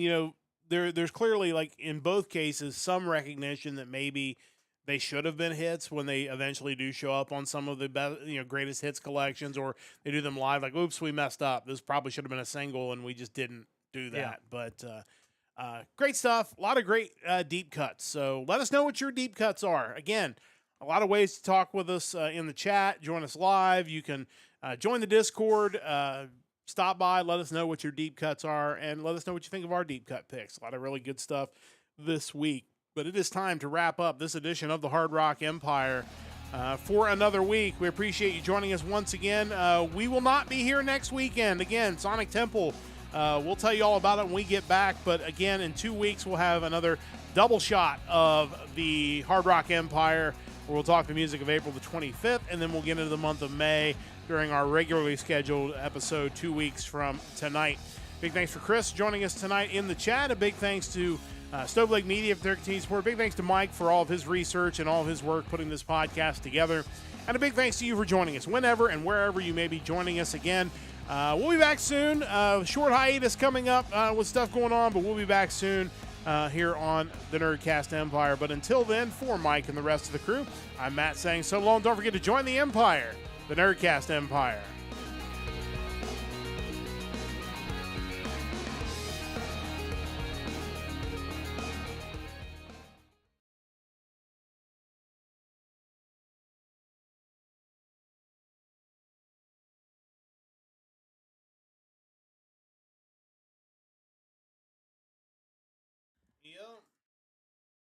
there's clearly, like in both cases, some recognition that maybe they should have been hits when they eventually do show up on some of the best, greatest hits collections, or they do them live. Like, oops, we messed up. This probably should have been a single, and we just didn't do that. Yeah. But Great stuff. A lot of great deep cuts. So let us know what your deep cuts are. Again, a lot of ways to talk with us in the chat. Join us live. You can join the Discord. Stop by. Let us know what your deep cuts are, and let us know what you think of our deep cut picks. A lot of really good stuff this week. But it is time to wrap up this edition of the Hard Rock Empire for another week. We appreciate you joining us once again. We will not be here next weekend. Again, Sonic Temple. We'll tell you all about it when we get back. But again, in 2 weeks, we'll have another double shot of the Hard Rock Empire, where we'll talk the music of April the 25th, and then we'll get into the month of May during our regularly scheduled episode 2 weeks from tonight. Big thanks for Chris joining us tonight in the chat. A big thanks to Stove Lake Media for their continued support. Big thanks to Mike for all of his research and all of his work putting this podcast together. And a big thanks to you for joining us whenever and wherever you may be joining us again. We'll be back soon. Short hiatus coming up with stuff going on, but we'll be back soon here on the Nerdcast Empire. But until then, for Mike and the rest of the crew, I'm Matt saying so long. Don't forget to join the Empire, the Nerdcast Empire. Yep.